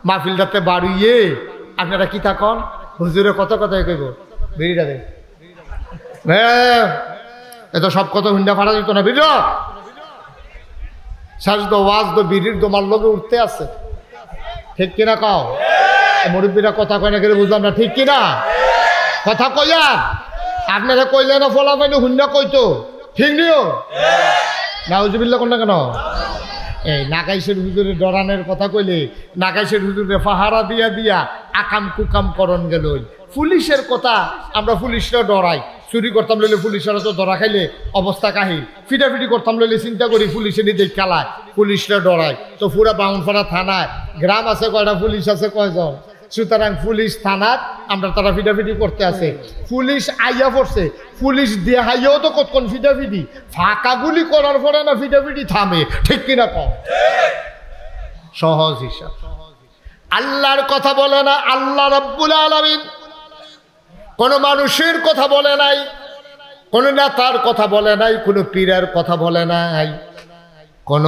মাহফিলটাতে বাড়িয়ে আপনারা কি থাকন হুজুরে কত কথাই কইব বিড়িটা দে এত সব কথা হুন্ডা ফাড়া দিত না বিড়ি সাজ দো ওয়াজ দো বিড়ির দোমার লগে উঠতে আছে ঠিক কিনা কও মুরব্বীরা কথা কয় না করে বুঝলাম না ঠিক কিনা কথা কইয়া আপনারা কইলে না ফলা পাইনি হুন্ডা কইতো ঠিক নিও নাউজুবিল্লাহ কোন না কেন এই নাগাইশের হুজুরে ডরানের কথা কইলে নাগাইশের হুজুরে পাহারা দিয়া দিয়া আকাম কুকাম করন গেল পুলিশের কথা আমরা পুলিশরা ডরাই চুরি করতাম লইলে পুলিশরা তো ধরা খাইলে অবস্থা কাহিল ফিটাফিটি করতাম লইলে চিন্তা করি পুলিশে নিয়ে খেলায় পুলিশরা ডরাই তো পুরা বাউনপাড়া থানায় গ্রাম আছে কয়টা পুলিশ আছে কয়জন সুতরাং পুলিশ থানাত আমরা তারা ফিটাফিটি করতে আছে পুলিশ আইয়া পড়ছে পুলিশ দিয়ে হাইয়াও তো কতক্ষণ ফিটাফিটি ফাঁকা গুলি করার পরে না ফিটাফিটি থামে ঠিক কিনা কম সহজ হিসাব আল্লাহর কথা বলে না আল্লাহ রাব্বুল আলামিন কোন মানুষের কথা বলে নাই কোন নেতার কথা বলে নাই কোন পীরের কথা বলে নাই কোন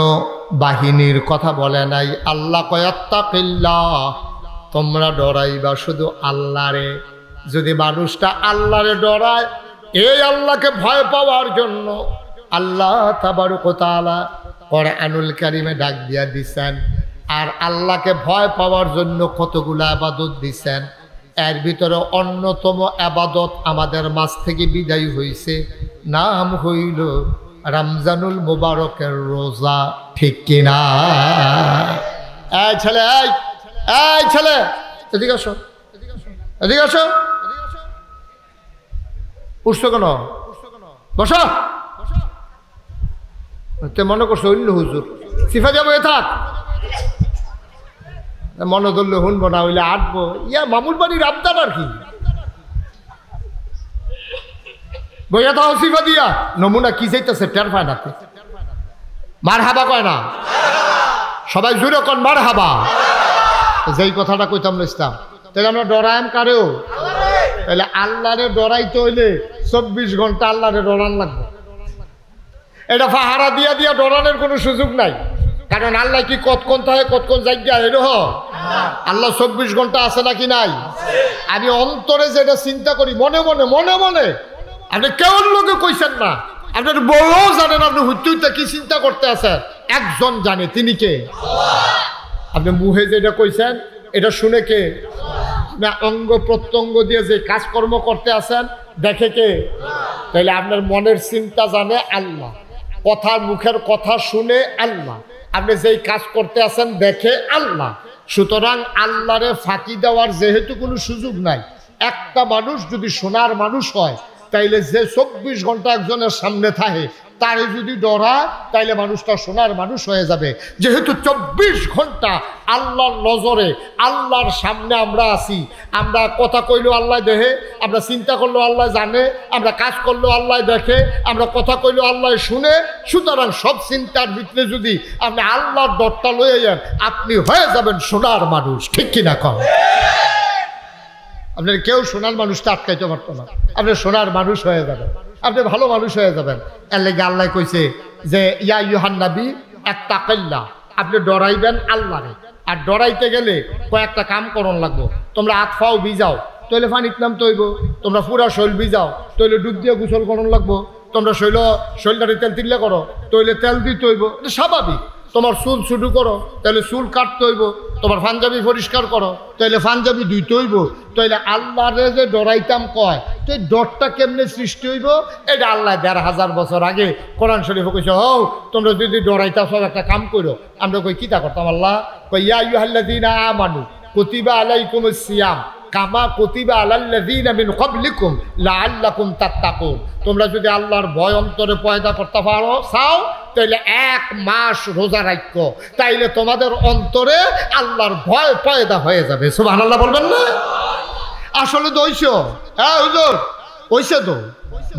বাহিনীর কথা বলে নাই আল্লাহ কয়াত্তাকিল্লাহ তোমরা ডরাইবা শুধু আল্লাহরে যদি মানুষটা আল্লাহরে ডরায় এই আল্লাহকে ভয় পাওয়ার জন্য আল্লাহ তাবারক ওয়া তাআলা কোরআনুল কারীমে ডাক দিয়া দিছেন আর আল্লাহকে ভয় পাওয়ার জন্য কতগুলো ইবাদত দিছেন এর ভিতরে অন্যতম ইবাদত আমাদের মাঝ থেকে বিদায় হইছে নাম হইল রমজানুল মুবারকের রোজা ঠিক কিনা এই ছেলে এই ছেলে এদিকে আসো এদিকে আসো উঠছো কেন বসো মনে করছো অন্য হুজুর সিফা যাবো এ থাক মনে ধরলে শুনবো না হইলে আটবো ইয়া মামুর বাড়ির আবদার আর কি বইয়া তাও সিফা দিয়া নমুনা কি চাইতেছে টের পায় না মার হাবা কয় না সবাই জুড়ে কন মার হাবা যেই কথাটা কইতাম ইসলাম তাহলে আমরা ডরাইম কারেও তাহলে আল্লাহরে ডরাইতে হইলে 24 ঘন্টা আল্লাহরে ডরান লাগবে এটা পাহারা দিয়া দিয়া ডরানোর কোনো সুযোগ নাই কারণ আল্লাহ কি কতক্ষণ থাকে কতক্ষণ জায়গা এরহ আল্লাহ 24 ঘন্টা আছে নাকি নাই আমি অন্তরে যেটা চিন্তা করি মনে মনে মনে মনে আপনি কেমন লোকে কইছেন না আপনার বড়ও জানেন আপনি হুইতে কি চিন্তা করতে আছেন একজন জানে তিনি কে আপনি মুহে যেটা কইছেন এটা শুনে কে না অঙ্গ প্রত্যঙ্গ দিয়ে যে কাজকর্ম করতে আছেন দেখে কে তাইলে আপনার মনের চিন্তা জানে আল্লাহ কথা মুখের কথা শুনে আল্লাহ আপনি যেই কাজ করতে আছেন দেখে আল্লাহ সুতরাং আল্লাহরে ফাঁকি দেওয়ার যেহেতু কোনো সুযোগ নাই একটা মানুষ যদি সোনার মানুষ হয় তাইলে যে 24 ঘন্টা একজনের সামনে থাকে তারে যদি ডরা তাইলে মানুষটা সোনার মানুষ হয়ে যাবে যেহেতু 24 ঘন্টা আল্লাহর নজরে আল্লাহর সামনে আমরা আছি আমরা কথা কইলেও আল্লাহ দেখে আমরা চিন্তা করলেও আল্লাহ জানে আমরা কাজ করলেও আল্লাহ দেখে আমরা কথা কইলেও আল্লাহ শুনে সুতরাং সব চিন্তার ভিতরে যদি আপনি আল্লাহর ডরটা লয়ে যান আপনি হয়ে যাবেন সোনার মানুষ ঠিক কিনা কম আপনার কেউ সোনার মানুষটা আটকাইতে পারতো না আপনি সোনার মানুষ হয়ে যাবেন আপনি ভালো মানুষ হয়ে যাবেন এর লেগে আল্লাহ কইছে যে ইয়া ইউহান নবী ইত্তাকিল্লাহ আপনি ডরাইবেন আল্লাহরে আর ডরাইতে গেলে কয়েকটা কাম করন লাগবো তোমরা হাত পাও ভিজাও তইলে পানিত নাম তৈব তোমরা পুরা শৈল ভিজাও তইলে ডুব দিয়ে গোসল করন লাগবো তোমরা শৈলটারে তেল তিল্লে করো তইলে তেল দিতে হইব এটা স্বাভাবিক তোমার চুল ছুটু করো তাহলে চুল কাটতে হইব তোমার পাঞ্জাবি পরিষ্কার করো তাহলে পাঞ্জাবি ধুইতে হইব তাইলে আল্লাহরে যে ডরাইতাম কয় তো এই ডরটা কেমনে সৃষ্টি হইব এটা আল্লাহ 1500 বছর আগে কোরআন শরীফে কইছে হও তোমরা যদি ডরাইতাছ একটা কাম করো আমরা কই কিতা করতাম আল্লাহ কই ইয়া আইয়ুহাল্লাযীনা আমানু কুতিবা আলাইকুমুস সিয়াম কামা কুতিবা আলাল্লাযীনা মিন ক্বাবলিকুম লাআল্লাকুম তাত্তাকুন তোমরা যদি আল্লাহর ভয় অন্তরে পয়দা করতে পারো চাও তাইলে 1 মাস রোজা রাখো তাইলে তোমাদের অন্তরে আল্লাহর ভয় পয়দা হয়ে যাবে সুবহানাল্লাহ বলবেন না আসলে তো হইছো হ্যাঁ হুজুর হইছে তো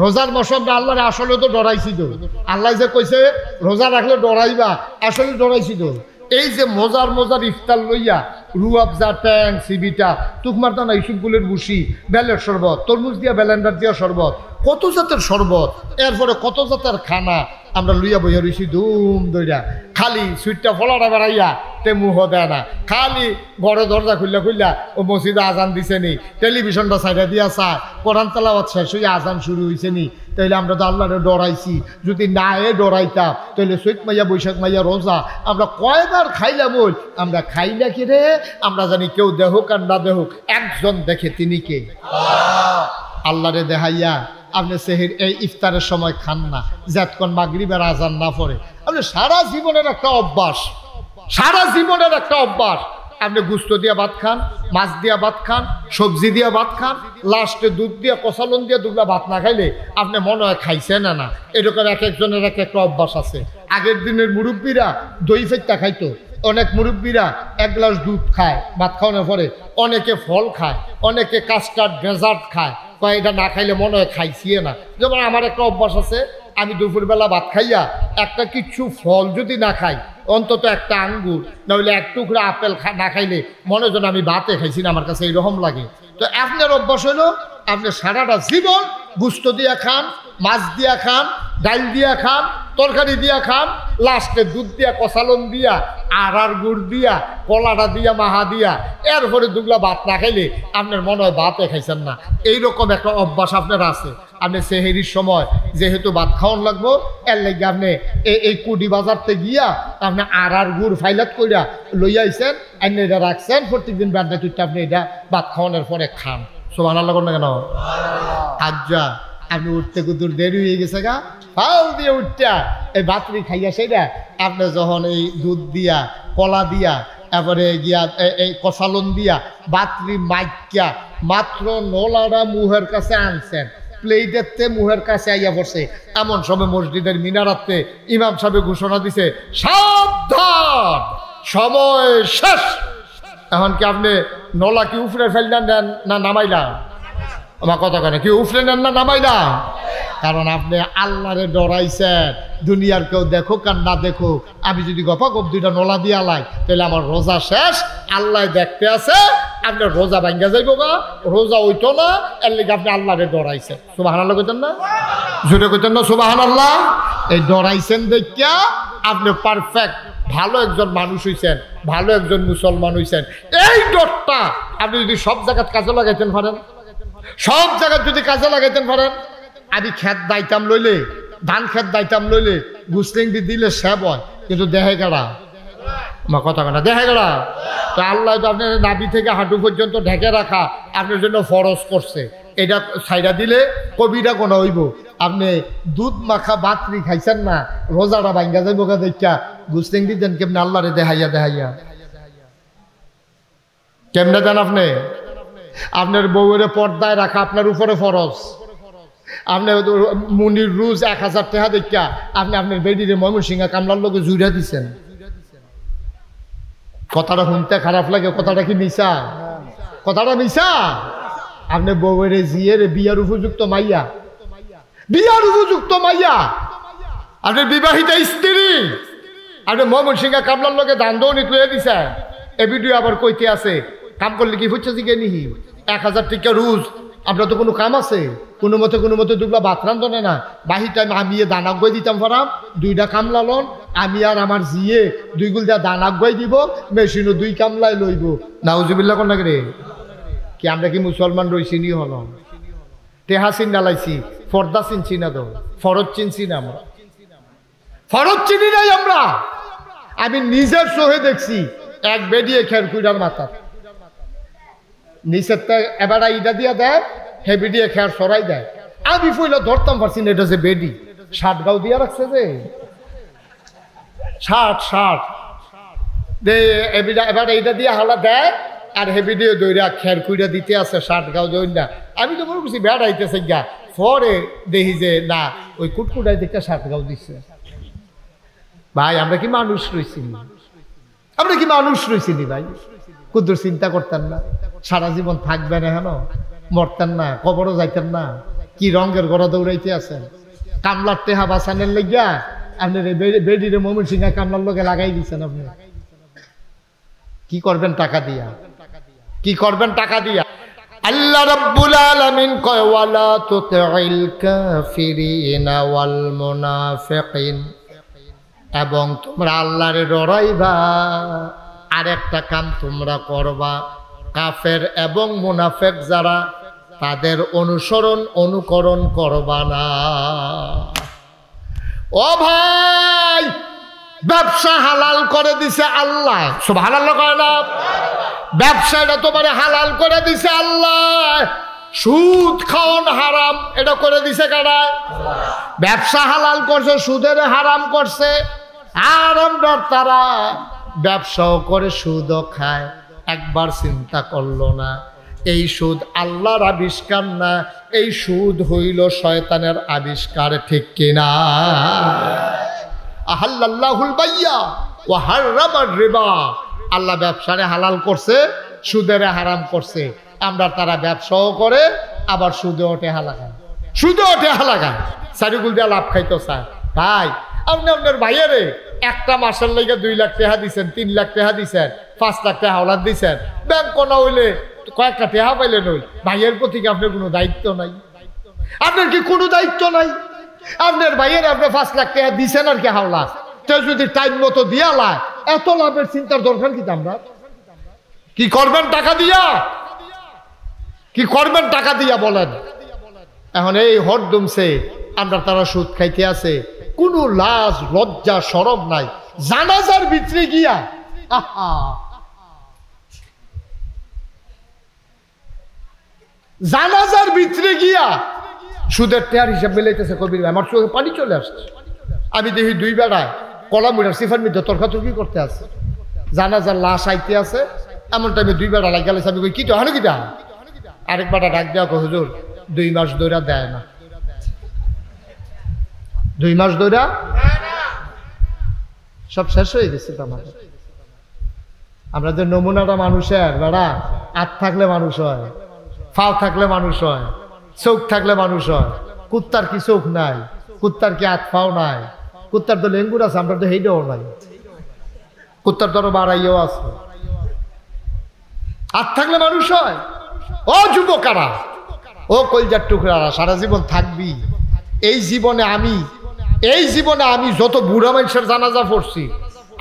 রোজার মৌসুম আল্লাহরে আসলে তো ডরাইছি তো আল্লাহ যে কইছে রোজা রাখলে ডরাইবা আসলে ডরাইছি তো এই যে মজার মজার ইফতার লইয়া রুয়াবজা ট্যাং সিবিটা তুকমারটা না ইসুফগুলের বুসি বেলের শরবত তরমুজ দিয়া বেলেন্ডার দিয়া শরবত কত জাতের শরবত এরপরে কত জাতের খানা আমরা লইয়া বইয়া রইছি ধুম দইরা খালি সুইটটা ফলাটা বেড়াইয়া তে মুহ দেয় না, খালি ঘরে দরজা খুললা খুললা ও মসজিদে আজান দিছে নি, টেলিভিশনটা সাইডা দিয়া চায়, কোরআন তেলাওয়াত শেষ হয়ে আজান শুরু হয়েছে নি। তাইলে আমরা তো আল্লাহরে ডরাইছি, যদি না ডরাইতাম তাহলে চৈত মাইয়া বৈশাখ মাইয়া রোজা আমরা কয়বার খাইলাম। ওই আমরা খাই না কি রে, আমরা জানি কেউ দেহুক আর না দেহুক একজন দেখে, তিনি কে? আল্লাহরে দেখাইয়া আপনি সেহের এই ইফতারের সময় খান না, যতক্ষণ মাগরিবের আজান না পড়ে। আপনি সারা জীবনের একটা অভ্যাস, সারা জীবনের একটা অভ্যাস, আপনি গুস্ত দিয়া ভাত খান, মাছ দিয়া ভাত খান, সবজি দিয়া ভাত খান, লাস্টে দুধ দিয়া কষালন দিয়া দুগলা ভাত না খাইলে আপনি মনে হয় খাইছেন না। এরকম এক একজনের এক একটা অভ্যাস আছে। আগের দিনের মুরব্বীরা দই ফেটটা খাইতো, অনেক মুরব্বীরা এক গ্লাস দুধ খায় ভাত খাওয়ানোর পরে, অনেকে ফল খায়, অনেকে কাস্টার্ড ডেজার্ট খায়, এটা না খাইলে মনে হয় খাইছিয়ে না। যেমন আমার একটা অভ্যাস আছে, আমি দুপুরবেলা ভাত খাইয়া একটা কিছু ফল যদি না খাই, অন্তত একটা আঙ্গুর নইলে এক টুকরা আপেল না খাইলে মনে যেন আমি ভাতে খাইছি না, আমার কাছে এইরকম লাগে। তো আপনার অভ্যাস হলো আপনি সারাটা জীবন গুস্ত দিয়া খান, মাছ দিয়া খান, ডাল দিয়া খান, তরকারি দিয়া খান, লাস্টে দুধ দিয়া কষালন দিয়া আর গুড় দিয়া কলাটা দিয়া মাহা দিয়া এরপরে দুগলা ভাত না খাইলে আপনার মনে হয় ভাতে খাইছেন না। এইরকম একটা অভ্যাস আপনার আছে। আপনি সেহেরির সময় যেহেতু ভাত খাওয়ান লাগবো, এর লাগে আপনি এই কুডি বাজারতে গিয়া আপনি আর গুড় ফাইলাত করিয়া লইয়া আইছেন, আপনি এটা রাখছেন, প্রত্যেকদিন বেড়া তুইটা আপনি এটা ভাত খাওয়ানোর পরে খান। সুবহানাল্লাহ না কেন? আজ্জা আপনি উঠতে কুতুর দেরি হয়ে গেছে গা, ফাল দিয়ে উঠটা এই বাতরি খাইয়া সেটা আপনি যখন এই দুধ দিয়া কলা দিয়া এবারে গিয়া এই কষালন দিয়া বাতরি মাইকিয়া মাত্র নলাটা মুহের কাছে আনছেন, প্লেটেতে মুহের কাছে আইয়া পড়ছে, এমন সময় মসজিদের মিনারাতে ইমাম সাহেব ঘোষণা দিছে, সাবধান সময় শেষ। এখন কি আপনি নলা কি উফরে ফেললেন না নামাইলা? আমার কথা কেন, কি উফরে নেন না নামাইলা? কারণ আপনি আল্লাহরে ডরাইছেন, দুনিয়ার কেউ দেখুক আর না দেখুক, আমি যদি গপা গপ দুইটা নলা দিয়া লাই তাহলে আমার রোজা শেষ, আল্লাহ দেখতে আছে, আপনার রোজা ভাঙ্গা যাইব গা, রোজা হইতো না, এর লিগে আপনি আল্লাহরে ডরাইছেন। সুবহানাল্লাহ কইতেন না? জোরে কইতেন না সুবহানাল্লাহ? এই ডরাইছেন দেখিয়া আপনি পারফেক্ট ভালো একজন মানুষ হইছেন, ভালো একজন মুসলমান হইছেন। এই ডরটা আপনি যদি সব জায়গায় কাজে লাগাইতেন পারেন, সব জায়গায় যদি কাজে লাগাইতেন পারেন, আমি খেত দাইতাম লইলে, ধান খেত দাইতাম লইলে গুসলিং দিলে সেব হয়, কিন্তু দেহে গেড়া, আমার কথা কেনা দেহে গেড়া। তো আল্লাহ তো আপনার নাভি থেকে হাঁটু পর্যন্ত ঢেকে রাখা আপনার জন্য ফরজ করছে, এটা ছাইড়া দিলে কবিরা কোনো হইব। আপনি দুধ মাখা বাতরি খাইছেন না, রোজাটা ভাঙ্গা যাইব গা দেখা গুসলিং দিতেন কেমনে আল্লাহরে দেখাইয়া দেখাইয়া কেমনে দেন আপনি? আপনার বউয়ের পর্দায় রাখা আপনার উপরে ফরজ। আপনি মুনির রুজ 1000 টাকা দেখা আপনি আপনার বেডিরে ময়মনসিংহা কামলার লোকে জুড়া দিচ্ছেন। কথাটা শুনতে খারাপ লাগে, কথাটা কি মিশা? কথাটা মিশা? আপনি বউয়ের জিয়ের বিয়ার উপযুক্ত মাইয়া, বিয়ার উপযুক্ত মাইয়া, আপনার বিবাহিত স্ত্রী আপনি ময়মনসিংহা কামলার লোকে দান দৌনি তুলে দিছে। এ ভিডিও আবার কইতে আছে, কাম করলে কি হচ্ছে জিগে নিহি 1000 টাকা রুজ, আপনার তো কোনো কাম আছে? কোনো মতে দুগলা ভাত রান্ধনে না, বাহির টাইম আমি দানা গই দিতাম ফরাম, দুইটা কামলা লন, আমি আর আমার জিয়ে 2 গুল দিয়া দানা গই দিব, মেশিনও 2 কামলাই লইব। নাউজুবিল্লাহ কোন রে? কি আমরা কি মুসলমান রইছি নি? হল টেহা চিন নালাইছি, ফর্দা চিনছি না, তো ফরজ চিনছি না, আমরা ফরজ চিনি নাই আমরা। আমি নিজের চোখে দেখছি এক বেডিয়ে খের কুইডার মাথা নিচের এবার ইটা দিয়া দেয়, হে বেডিয়ে খেয়ার সরাই দেয়। আমি পইলে ধরতাম পারছি না এটা যে বেডি, 60 গাও দিয়া রাখছে যে 60 এবার এইটা দিয়ে হালা দেয়, আর হেবি দিয়ে দইরা খের কুইরা দিতে আছে 60 গাও দইন না। আমি তো মনে করছি বেড়াইতেছে গা, পরে দেখি যে না ওই কুটকুটাই দেখে 60 গাও দিচ্ছে। ভাই আমরা কি মানুষ রয়েছি? আমরা কি মানুষ রয়েছি নি ভাই? কুদ্দুর চিন্তা করতেন না? সারা জীবন থাকবেন হেন, মরতেন না, কবরও যাইতেন না, কি রঙের গড়া দৌড়াইতে আছেন? কামলার টেহা বাঁচানের লেগিয়া আপনার বেডিরে ময়মনসিংহা কামলার লোকে লাগাই দিচ্ছেন। আপনি কি করবেন টাকা দিয়া? কি করবেন টাকা দিয়া? আল্লাহ রাব্বুল আলামিন কয় ওয়ালা তুতিল কাফিরিনা ওয়াল মুনাফিকিন, এবং তোমরা আল্লাহরে ডরাইবা আর একটা কাম তোমরা করবা, কাফের এবং মুনাফিক যারা তাদের অনুকরণ করবা না। ও ভাই, ব্যবসা হালাল করে দিছে আল্লাহ, সুবহানাল্লাহ কয় না? ব্যবসাটা তোমার হালাল করে দিছে আল্লাহ। সুদ খাওয়ান হারাম, এটা করে দিছে কারা? ব্যবসা হালাল করছে, সুদের হারাম করছে। আর আমরা তারা ব্যবসাও করে সুদও খায়, একবার চিন্তা করলো না এই সুদ আল্লাহর আবিষ্কার না, এই সুদ হইল শয়তানের আবিষ্কার, ঠিক কিনা? আহাল্লাল্লাহুল বাইয়া ওয়া হাররামার রিবা, আল্লাহ ব্যবসারে হালাল করছে, সুদের হারাম করছে। আমরা তারা ব্যবসাও করে আবার সুদে ওঠে হালাগান, সুদে ওঠে হালাগান, সারিগুল দিয়ে লাভ খাইতো স্যার। ভাই, আপনি আপনার ভাইয়ারে একটা মাসের লেগে 2 লাখ টাকা দিচ্ছেন, 3 লাখ টাকা দিচ্ছেন, 5 লাখ টাকা হাওলাত দিচ্ছেন, ব্যাংক কোনা হইলে কয়েকটা টাকা পাইলেন, ওই ভাইয়ের প্রতি কি আপনার কোনো দায়িত্ব নাই? আপনার কি কোনো দায়িত্ব নাই? আপনার ভাইয়ের আপনি 5 লাখ টাকা দিচ্ছেন আর কি হাওলাত, তো যদি টাইম মতো দিয়া লা, এত লাভের চিন্তার দরকার কি? আমরা কি করবেন টাকা দিয়া? কি করবেন টাকা দিয়া বলেন? এখন এই হরদমছে আমরা তারা সুদ খাইতে আছে, কোনো লাজ লজ্জা শরম নাই। জানাজার ভিতরে গিয়া জানাজার ভিতরে গিয়া সুদের টেয়ার হিসাব মিলাইতেছে কবির। আমার চোখে পানি চলে আসছে। আমি দেখি 2 বেড়ায় কলা মুড়ার সিফার মধ্যে তর্কাতর্কি করতে আছে, জানাজার লাশ আইতে আছে। এমন টাইমে 2 বেড়া লাগ গেলে আমি কই কি তো হানো কিটা? আরেক বেটা ডাক দেওয়া কো, হুজুর 2 মাস ধরে দেয় না, 2 মাস ধরে সব শেষ হয়ে গেছে। আমাদের আমরা যে নমুনাটা মানুষের, বেড়া হাত থাকলে মানুষ হয়, ফাও থাকলে মানুষ হয়, চোখ থাকলে মানুষ হয়। কুত্তার কি চোখ নাই? কুত্তার কি হাত ফাও নাই? কুত্তার তো লেঙ্গুর আছে, আমরা তো হেইটাও নাই। কুত্তার তো বাড়াইও আছে। হাত থাকলে মানুষ হয়। ও যুবকারা, ও কলজার টুকরারা, সারা জীবন থাকবি। এই জীবনে আমি যত বুড়া মানুষের জানাজা পড়ছি,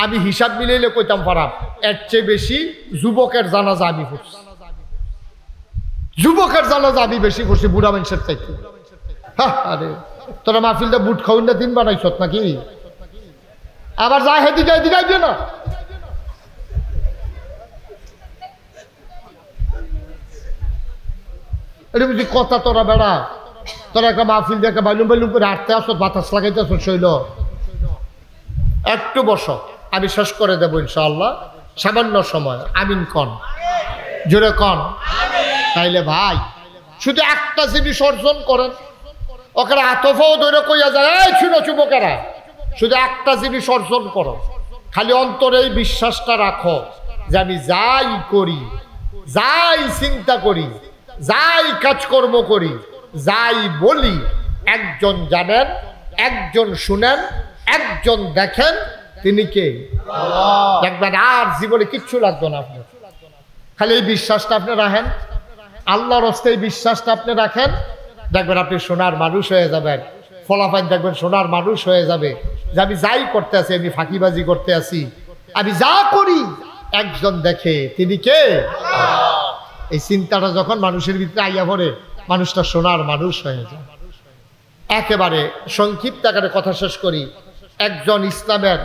আমি হিসাব মিলাইলে কইতাম পারাম এর চেয়ে বেশি যুবকের জানাজা আমি পড়ছি। যুবকের জানাজা আমি বেশি পড়ছি বুড়া মানুষের চাইতে। আরে তোরা মাহফিলটা বুট খাউন না 3 বানাইছ নাকি? আবার যা হেদিকে দিগাইবে না। এটা বুঝি কথা? তোরা বেড়া, তোরা একটা মাহফিল দিয়ে একটা বাইলুম বাইলুম করে হাঁটতে আসো, বাতাস লাগাইতে আসো, শৈল একটু বসো, আমি শেষ করে দেবো ইনশাআল্লাহ, সামান্য সময়। আমিন কন, জোরে কন। তাইলে ভাই শুধু একটা জিনিস অর্জন করেন, ওখানে আতফাও ধরে কইয়া যায়, এই শুনো যুবকেরা, শুধু একটা জিনিস অর্জন করো, খালি অন্তরে এই বিশ্বাসটা রাখো যে আমি যাই করি, যাই চিন্তা করি, যাই কাজকর্ম করি, যাই বলি, একজন জানেন, একজন শুনেন, একজন দেখেন, তিনি কে? দেখবেন আর জীবনে কিচ্ছু লাগবে না আপনার। খালি এই বিশ্বাসটা আপনি রাখেন, আল্লাহর রাস্তায় এই বিশ্বাসটা আপনি রাখেন, দেখবেন আপনি সোনার মানুষ হয়ে যাবেন। ফলাফল দেখবেন সোনার মানুষ হয়ে যাবে যে আমি যাই করতে আছি, আমি ফাঁকিবাজি করতে আছি, আমি যা করি একজন দেখে, তিনি কে? এই চিন্তাটা যখন মানুষের ভিতরে আইয়া পড়ে, মানুষটা সোনার মানুষ হয়ে যায়। একেবারে সংক্ষিপ্ত আকারে কথা শেষ করি। একজন ইসলামের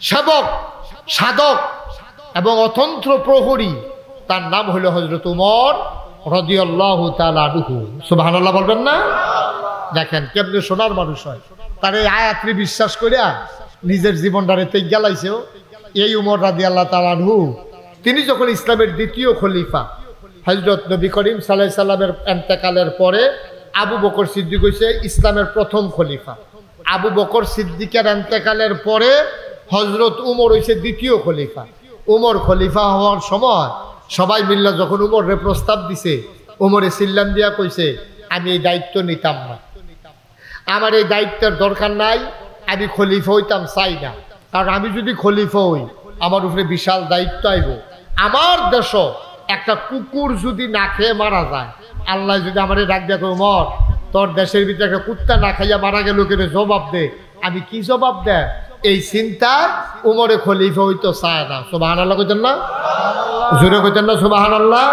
সেবক, সাধক এবং অতন্ত্র প্রহরী, তার নাম হলো হযরত উমর রাদিয়াল্লাহু তাআলা আনহু। সুবহানাল্লাহ বলবেন না? দেখেন কেমনে সোনার মানুষ হয়। তার এই আয়াতটি বিশ্বাস করিয়া নিজের জীবনটারে তেজ গেলাইছেও। এই উমর রাদিয়াল্লাহু তাআলা আনহু, তিনি যখন ইসলামের দ্বিতীয় খলিফা, হযরত নবী করিম সাল্লাল্লাহু আলাইহি সাল্লামের ইন্তেকালের পরে আবু বকর সিদ্দিক হইছে ইসলামের প্রথম খলিফা। আবু বকর সিদ্দিকের ইন্তেকালের পরে হযরত উমর হইছে দ্বিতীয় খলিফা। উমর খলিফা হওয়ার সময় সবাই মিল্লা যখন উমরে প্রস্তাব দিছে, উমরে সিল্লাম দিয়া কইছে, আমি এই দায়িত্ব নিতাম না, আমার এই দায়িত্বের দরকার নাই, আমি খলিফা হইতাম চাই না। কারণ আমি যদি খলিফা হই, আমার উপরে বিশাল দায়িত্ব আইব। আমার দেশ একটা কুকুর যদি না খেয়ে মারা যায়, আল্লাহ যদি আমার ডাক দেখো, উমর তোর দেশের ভিতরে একটা কুত্তা না খাইয়া মারা গেল, কেন জবাব দে। আমি কি জবাব দেয়? এই চিন্তায় উমরে খলিফা হইতো চায় না। সুবহানাল্লাহ কইতেন না? জোরে কইতেন না সুবহানাল্লাহ?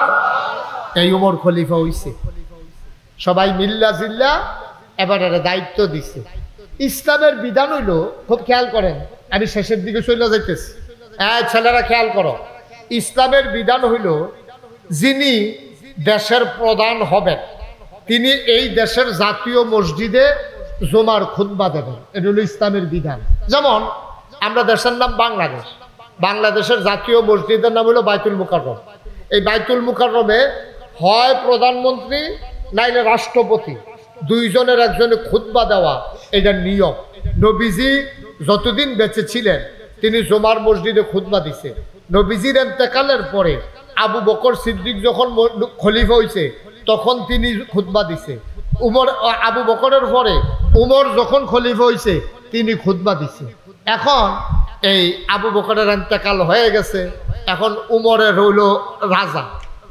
এই উমর খলিফা হইছে, সবাই মিল্লা জিল্লা এবার দায়িত্ব দিছে। ইসলামের বিধান হইল, খুব খেয়াল করেন, আমি শেষের দিকে চলে যাইতেছি, ছেলেরা খেয়াল করো। ইসলামের বিধান হইল, যিনি দেশের প্রধান হবেন তিনি এই দেশের জাতীয় মসজিদে জুমার খুতবা দেবেন। এটা হলো ইসলামের বিধান। যেমন আমরা দেশের নাম বাংলাদেশ, বাংলাদেশের জাতীয় মসজিদের নাম হলো বাইতুল মুকাররম। এই বাইতুল মুকাররমে হয় প্রধানমন্ত্রী নাইলে রাষ্ট্রপতি, দুইজনের একজনে খুতবা দেওয়া, এটা নিয়ম। নবীজি যতদিন বেঁচে ছিলেন তিনি জুমার মসজিদে খুতবা দিছে। নবীজির ইন্তেকালের পরে আবু বকর সিদ্দিক যখন খলিফা হয়েছে তখন তিনি খুতবা দিছে। আবু বকরের পরে উমর যখন খলিফা হয়েছে তিনি খুতবা দিছে। এখন এই আবু বকরের ইন্তেকাল হয়ে গেছে, এখন উমরের হইল রাজা,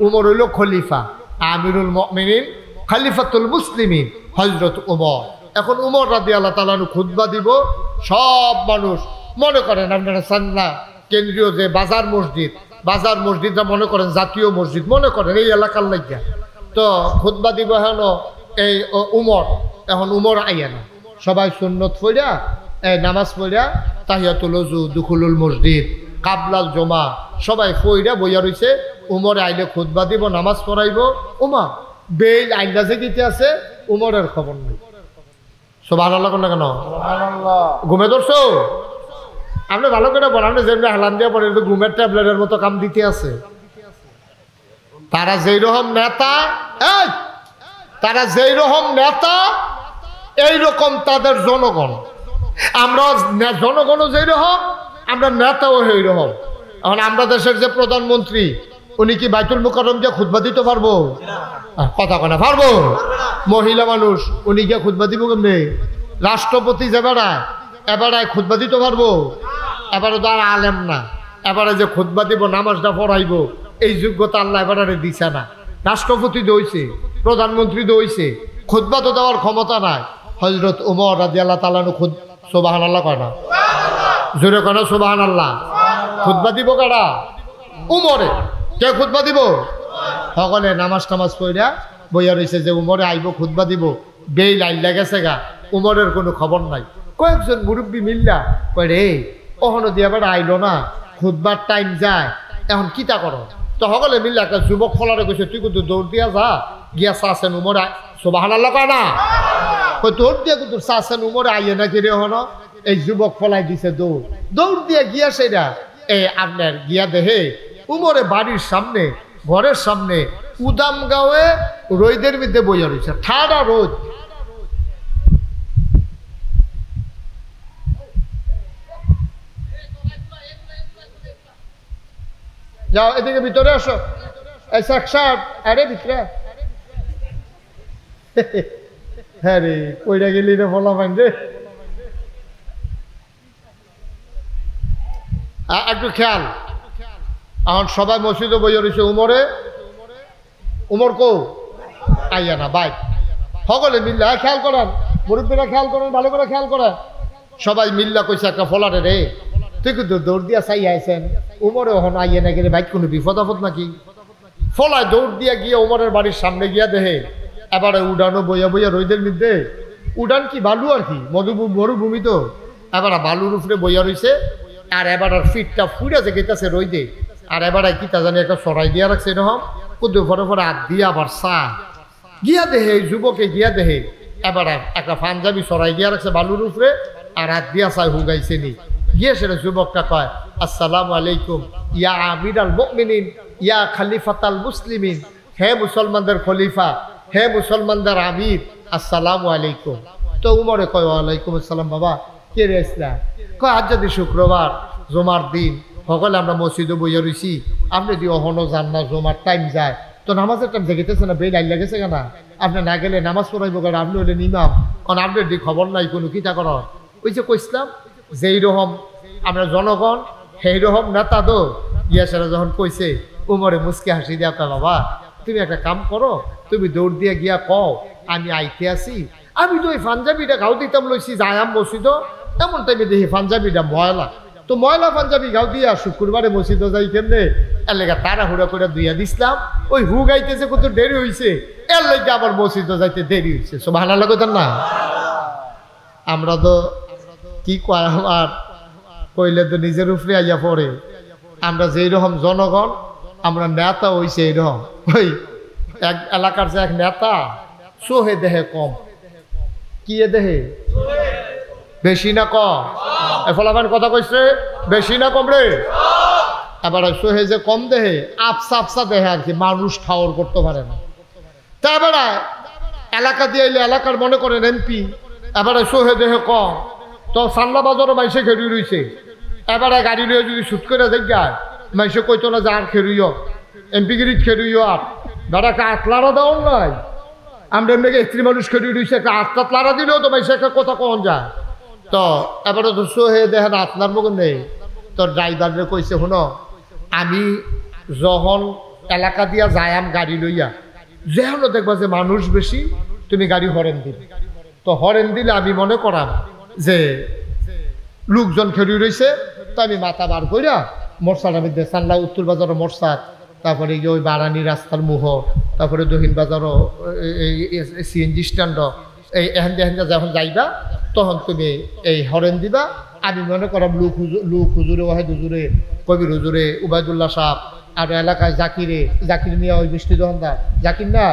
উমর হইল খলিফা, আমিরুল মুমিনিন খলিফাতুল মুসলিমিন হযরত উমর। এখন উমর রাদিয়াল্লাহু তাআলা খুতবা দিব। সব মানুষ মনে করেন আপনারা সান্না কেন্দ্রীয় যে বাজার মসজিদটা মনে করেন জাতীয় মসজিদ মনে করেন এই এলাকার লাগিয়া, তো খুতবা দিব হেন এই উমর। এখন উমর আইয়া না, সবাই সুন্নত পড়িয়া নামাজ পড়িয়া তাহিয়াতুল ওযু, দুখুলুল মসজিদ, কাবলাল জমা সবাই পড়িয়া বইয়া রইছে। উমরে আইলে খুতবা দিব, নামাজ পড়াইব। উমর বেল আইলা যে গীতে আছে, উমরের খবর নেই। সুবহানাল্লাহ কোন কেন? ঘুমে ধরছো? আপনি ভালো করে বলেন, আপনি যেমনি হালান দিয়ে পড়ে ঘুমের ট্যাবলেটের মতো কাম দিতে আছে। তারা যেই রকম নেতা, এইরকম তাদের জনগণ। আমরা জনগণও যেই রকম, আমরা নেতাও সেই রকম। এখন আমরা দেশের যে প্রধানমন্ত্রী, উনি কি বাইতুল মুকাররম গিয়ে খুতবা দিতে পারবো? কথা কনা পারবো? মহিলা মানুষ উনি গিয়ে খুতবা দিব কেমনি? রাষ্ট্রপতি যে এবারায় খুতবা দিতে পারবো? এবারে তো আর আলেম না, এবারে যে খুতবা দিব নামাজটা পড়াইব এই যোগ্যতা আল্লাহ এবারে দিছে না। রাষ্ট্রপতি দইছে, প্রধানমন্ত্রী দইছে, খুতবা তো দেওয়ার ক্ষমতা নাই। হযরত উমর রাদিয়াল্লাহু তাআলা সুবহানাল্লাহ কয় না? জোরে কয় না সুবহানাল্লাহ? খুতবা দিব কারা? উমরে। কে খুতবা দিব? সকলে নামাজ টামাজ পড়িয়া বইয়া রয়েছে যে উমরে আইব খুতবা দিব। বেই লাইন লেগেছে গা, উমরের কোনো খবর নাই। কয়েকজন মুরব্বী মিল্লা কয় রে ওখানে দিয়ে আবার আইলো না, খুতবার টাইম যায়, এখন কিতা করো? তো সকলে মিল্লা একটা যুবক ফলারে কইছে তুই কিন্তু দৌড় দিয়া যা, গিয়া চাচ্ছেন উমরে। সুবহানাল্লাহ কয় না? দৌড় দিয়া কিন্তু চাচ্ছেন উমরে আইয়ে না কিরে হন। এই যুবক ফলাই দিছে দৌড় দিয়া গিয়া সেটা আপনার গিয়া দেহে উমরে বাড়ির সামনে, ঘরের সামনে উদাম গাঁয়ে রোদের মধ্যে বইয়া রয়েছে, ঠাডা রোদ। যাও এদিকে ভিতরে আসো। আরে ভিতরে হ্যাঁ রে, কইরা গেলি রে ফলা পাইন রে। একটু খেয়াল, এখন সবাই মসজিদে বইয়া রয়েছে। উমর কো আইয়া না বাইক। সকলে মিল্লা খেয়াল করেন, মুরব্বীরা খেয়াল করেন, ভালো করে খেয়াল করেন। সবাই মিল্লা কইছে একটা ফলারে রে তুই কিন্তু দৌড় দিয়া চাই আইছেন, উমরে ওখানে আইয়া না গেলে বাইক কোনো বিপদ আপদ নাকি? ফলায় দৌড় দিয়া গিয়ে উমরের বাড়ির সামনে গিয়া দেহে এবারে উডানো বইয়া বইয়া রইদের মধ্যে। উডান কি বালু আর কি, মরুভূমি তো, এবারে বালুর উপরে বইয়া রইছে। আর এবার ফিটটা ফুড়ে যে গেতেছে রইদে। আর এবারে কিতা জানি একটা সরাই দিয়া রাখছে এরকম, কুদু ফরে ফরে হাত দিয়া আবার চা গিয়া দেহে, যুবকে গিয়া দেহে এবারে একটা পাঞ্জাবি সরাই দিয়া রাখছে বালুর উপরে, আর হাত দিয়া চাই হুগাইছে নি। গিয়ে সেটা যুবকটা কয় আসসালামু আলাইকুম ইয়া আমিরাল মুমিনিন ইয়া খলিফাতাল মুসলিমিন, হে মুসলমানদের খলিফা, হে মুসলমানদের আমির, আসসালামু আলাইকুম। তো উমরে কয় ওয়ালাইকুম আসসালাম। বাবা কে রে ইসলাম? কয় আজ যদি শুক্রবার জমার দিন সকলে আমরা মসজিদে বইয়া রইছি, আপনি যদি অহনো যান না, জমার টাইম যায়, তো নামাজের টাইম জেগেতেছে না, বেল আইন লেগেছে কেনা? আপনি না গেলে নামাজ পড়াইব কেন? আপনি হইলেন ইমাম, কারণ আপনার দিক খবর নাই কোনো কিতা কর। ওই যে কইসলাম যেই রকম আমরা জনগণ সেই রকম নেতা তো গিয়াসারা যখন কইছে, উমরে মুসকে হাসি দিয়া কয় বাবা তুমি একটা কাম করো, তুমি দৌড় দিয়ে গিয়া কও আমি আইতে আসি, আমি তো ওই পাঞ্জাবিটা গাও দিতাম লইছি যায়াম মসজিদ, এমন টাইমে দেখি পাঞ্জাবিটা ময়লা, তো ময়লা পাঞ্জাবি গাও দিয়া শুক্রবারে মসজিদে যাই কেমনে, এর লেগে তাড়াহুড়া করে দুইয়া দিছিলাম। ওই হু গাইতেছে কত দেরি হয়েছে, এর লেগে আবার মসজিদে যাইতে দেরি হয়েছে। সুবহানাল্লাহ কইতেন না? আমরা তো কি কয়, আমার কইলে তো নিজের উপরে আইয়া পড়ে। আমরা যেই রকম জনগণ, আমরা নেতা হইছে এইরকম। ওই এক এলাকার যে এক নেতা, সোহে দেহে কম, কি দেহে বেশি না কম? ফলাফান কথা কইছে বেশি না কম রে? এবার সোহে যে কম দেহে, আফসা আফসা দেহে আর কি, মানুষ ঠাওর করতে পারে না। তা এবার এলাকা দিয়ে এলে এলাকার মনে করেন এমপি, এবারে সোহে দেহে কম, তো সাল্লা বাজারও মাইসে খেড়ি রইছে। এবারে গাড়ি নিয়ে যদি শুট করে দেখায়, মাইসে কইতো না যে আর খেরুইও এমপি গিরিট খেরুইও, আর দাদা একটা আতলারা দেওয়ার নাই। আমরা এমনি স্ত্রী মানুষ খেরুই রইছে, একটা আতলাত লারা দিলেও তো মাইসে একটা কথা কন যায়। তো এবারে তো সোহে দেখেন আতলার মগন নেই। তো ড্রাইভারে কইছে, শুনো, আমি যখন এলাকা দিয়া যায়াম গাড়ি লইয়া, যেন দেখবা যে মানুষ বেশি, তুমি গাড়ি হরেন দিবে। তো হরেন দিলে আমি মনে করাম যে লোকজন খেরুই রয়েছে, তো আমি মাথা বার কইরা মোরসাদ আমি দেশাল্লা উত্তর বাজারও মোরসাদ, তারপরে ওই বারানি রাস্তার মুহ, তারপরে দক্ষিণ বাজারও সিএনজি স্ট্যান্ড, এই এহেন্দা এহেন্দা যখন যাইবা তখন তুমি এই হরেন দিবা। আমি মনে করাম লুক হুজুরে, ওয়াহেদ হুজুরে, কবির হুজুরে, উবায়দুল্লাহ সাহেব, আর এলাকায় জাকির মিয়া, ওই মিষ্টি দোকানদার জাকির না,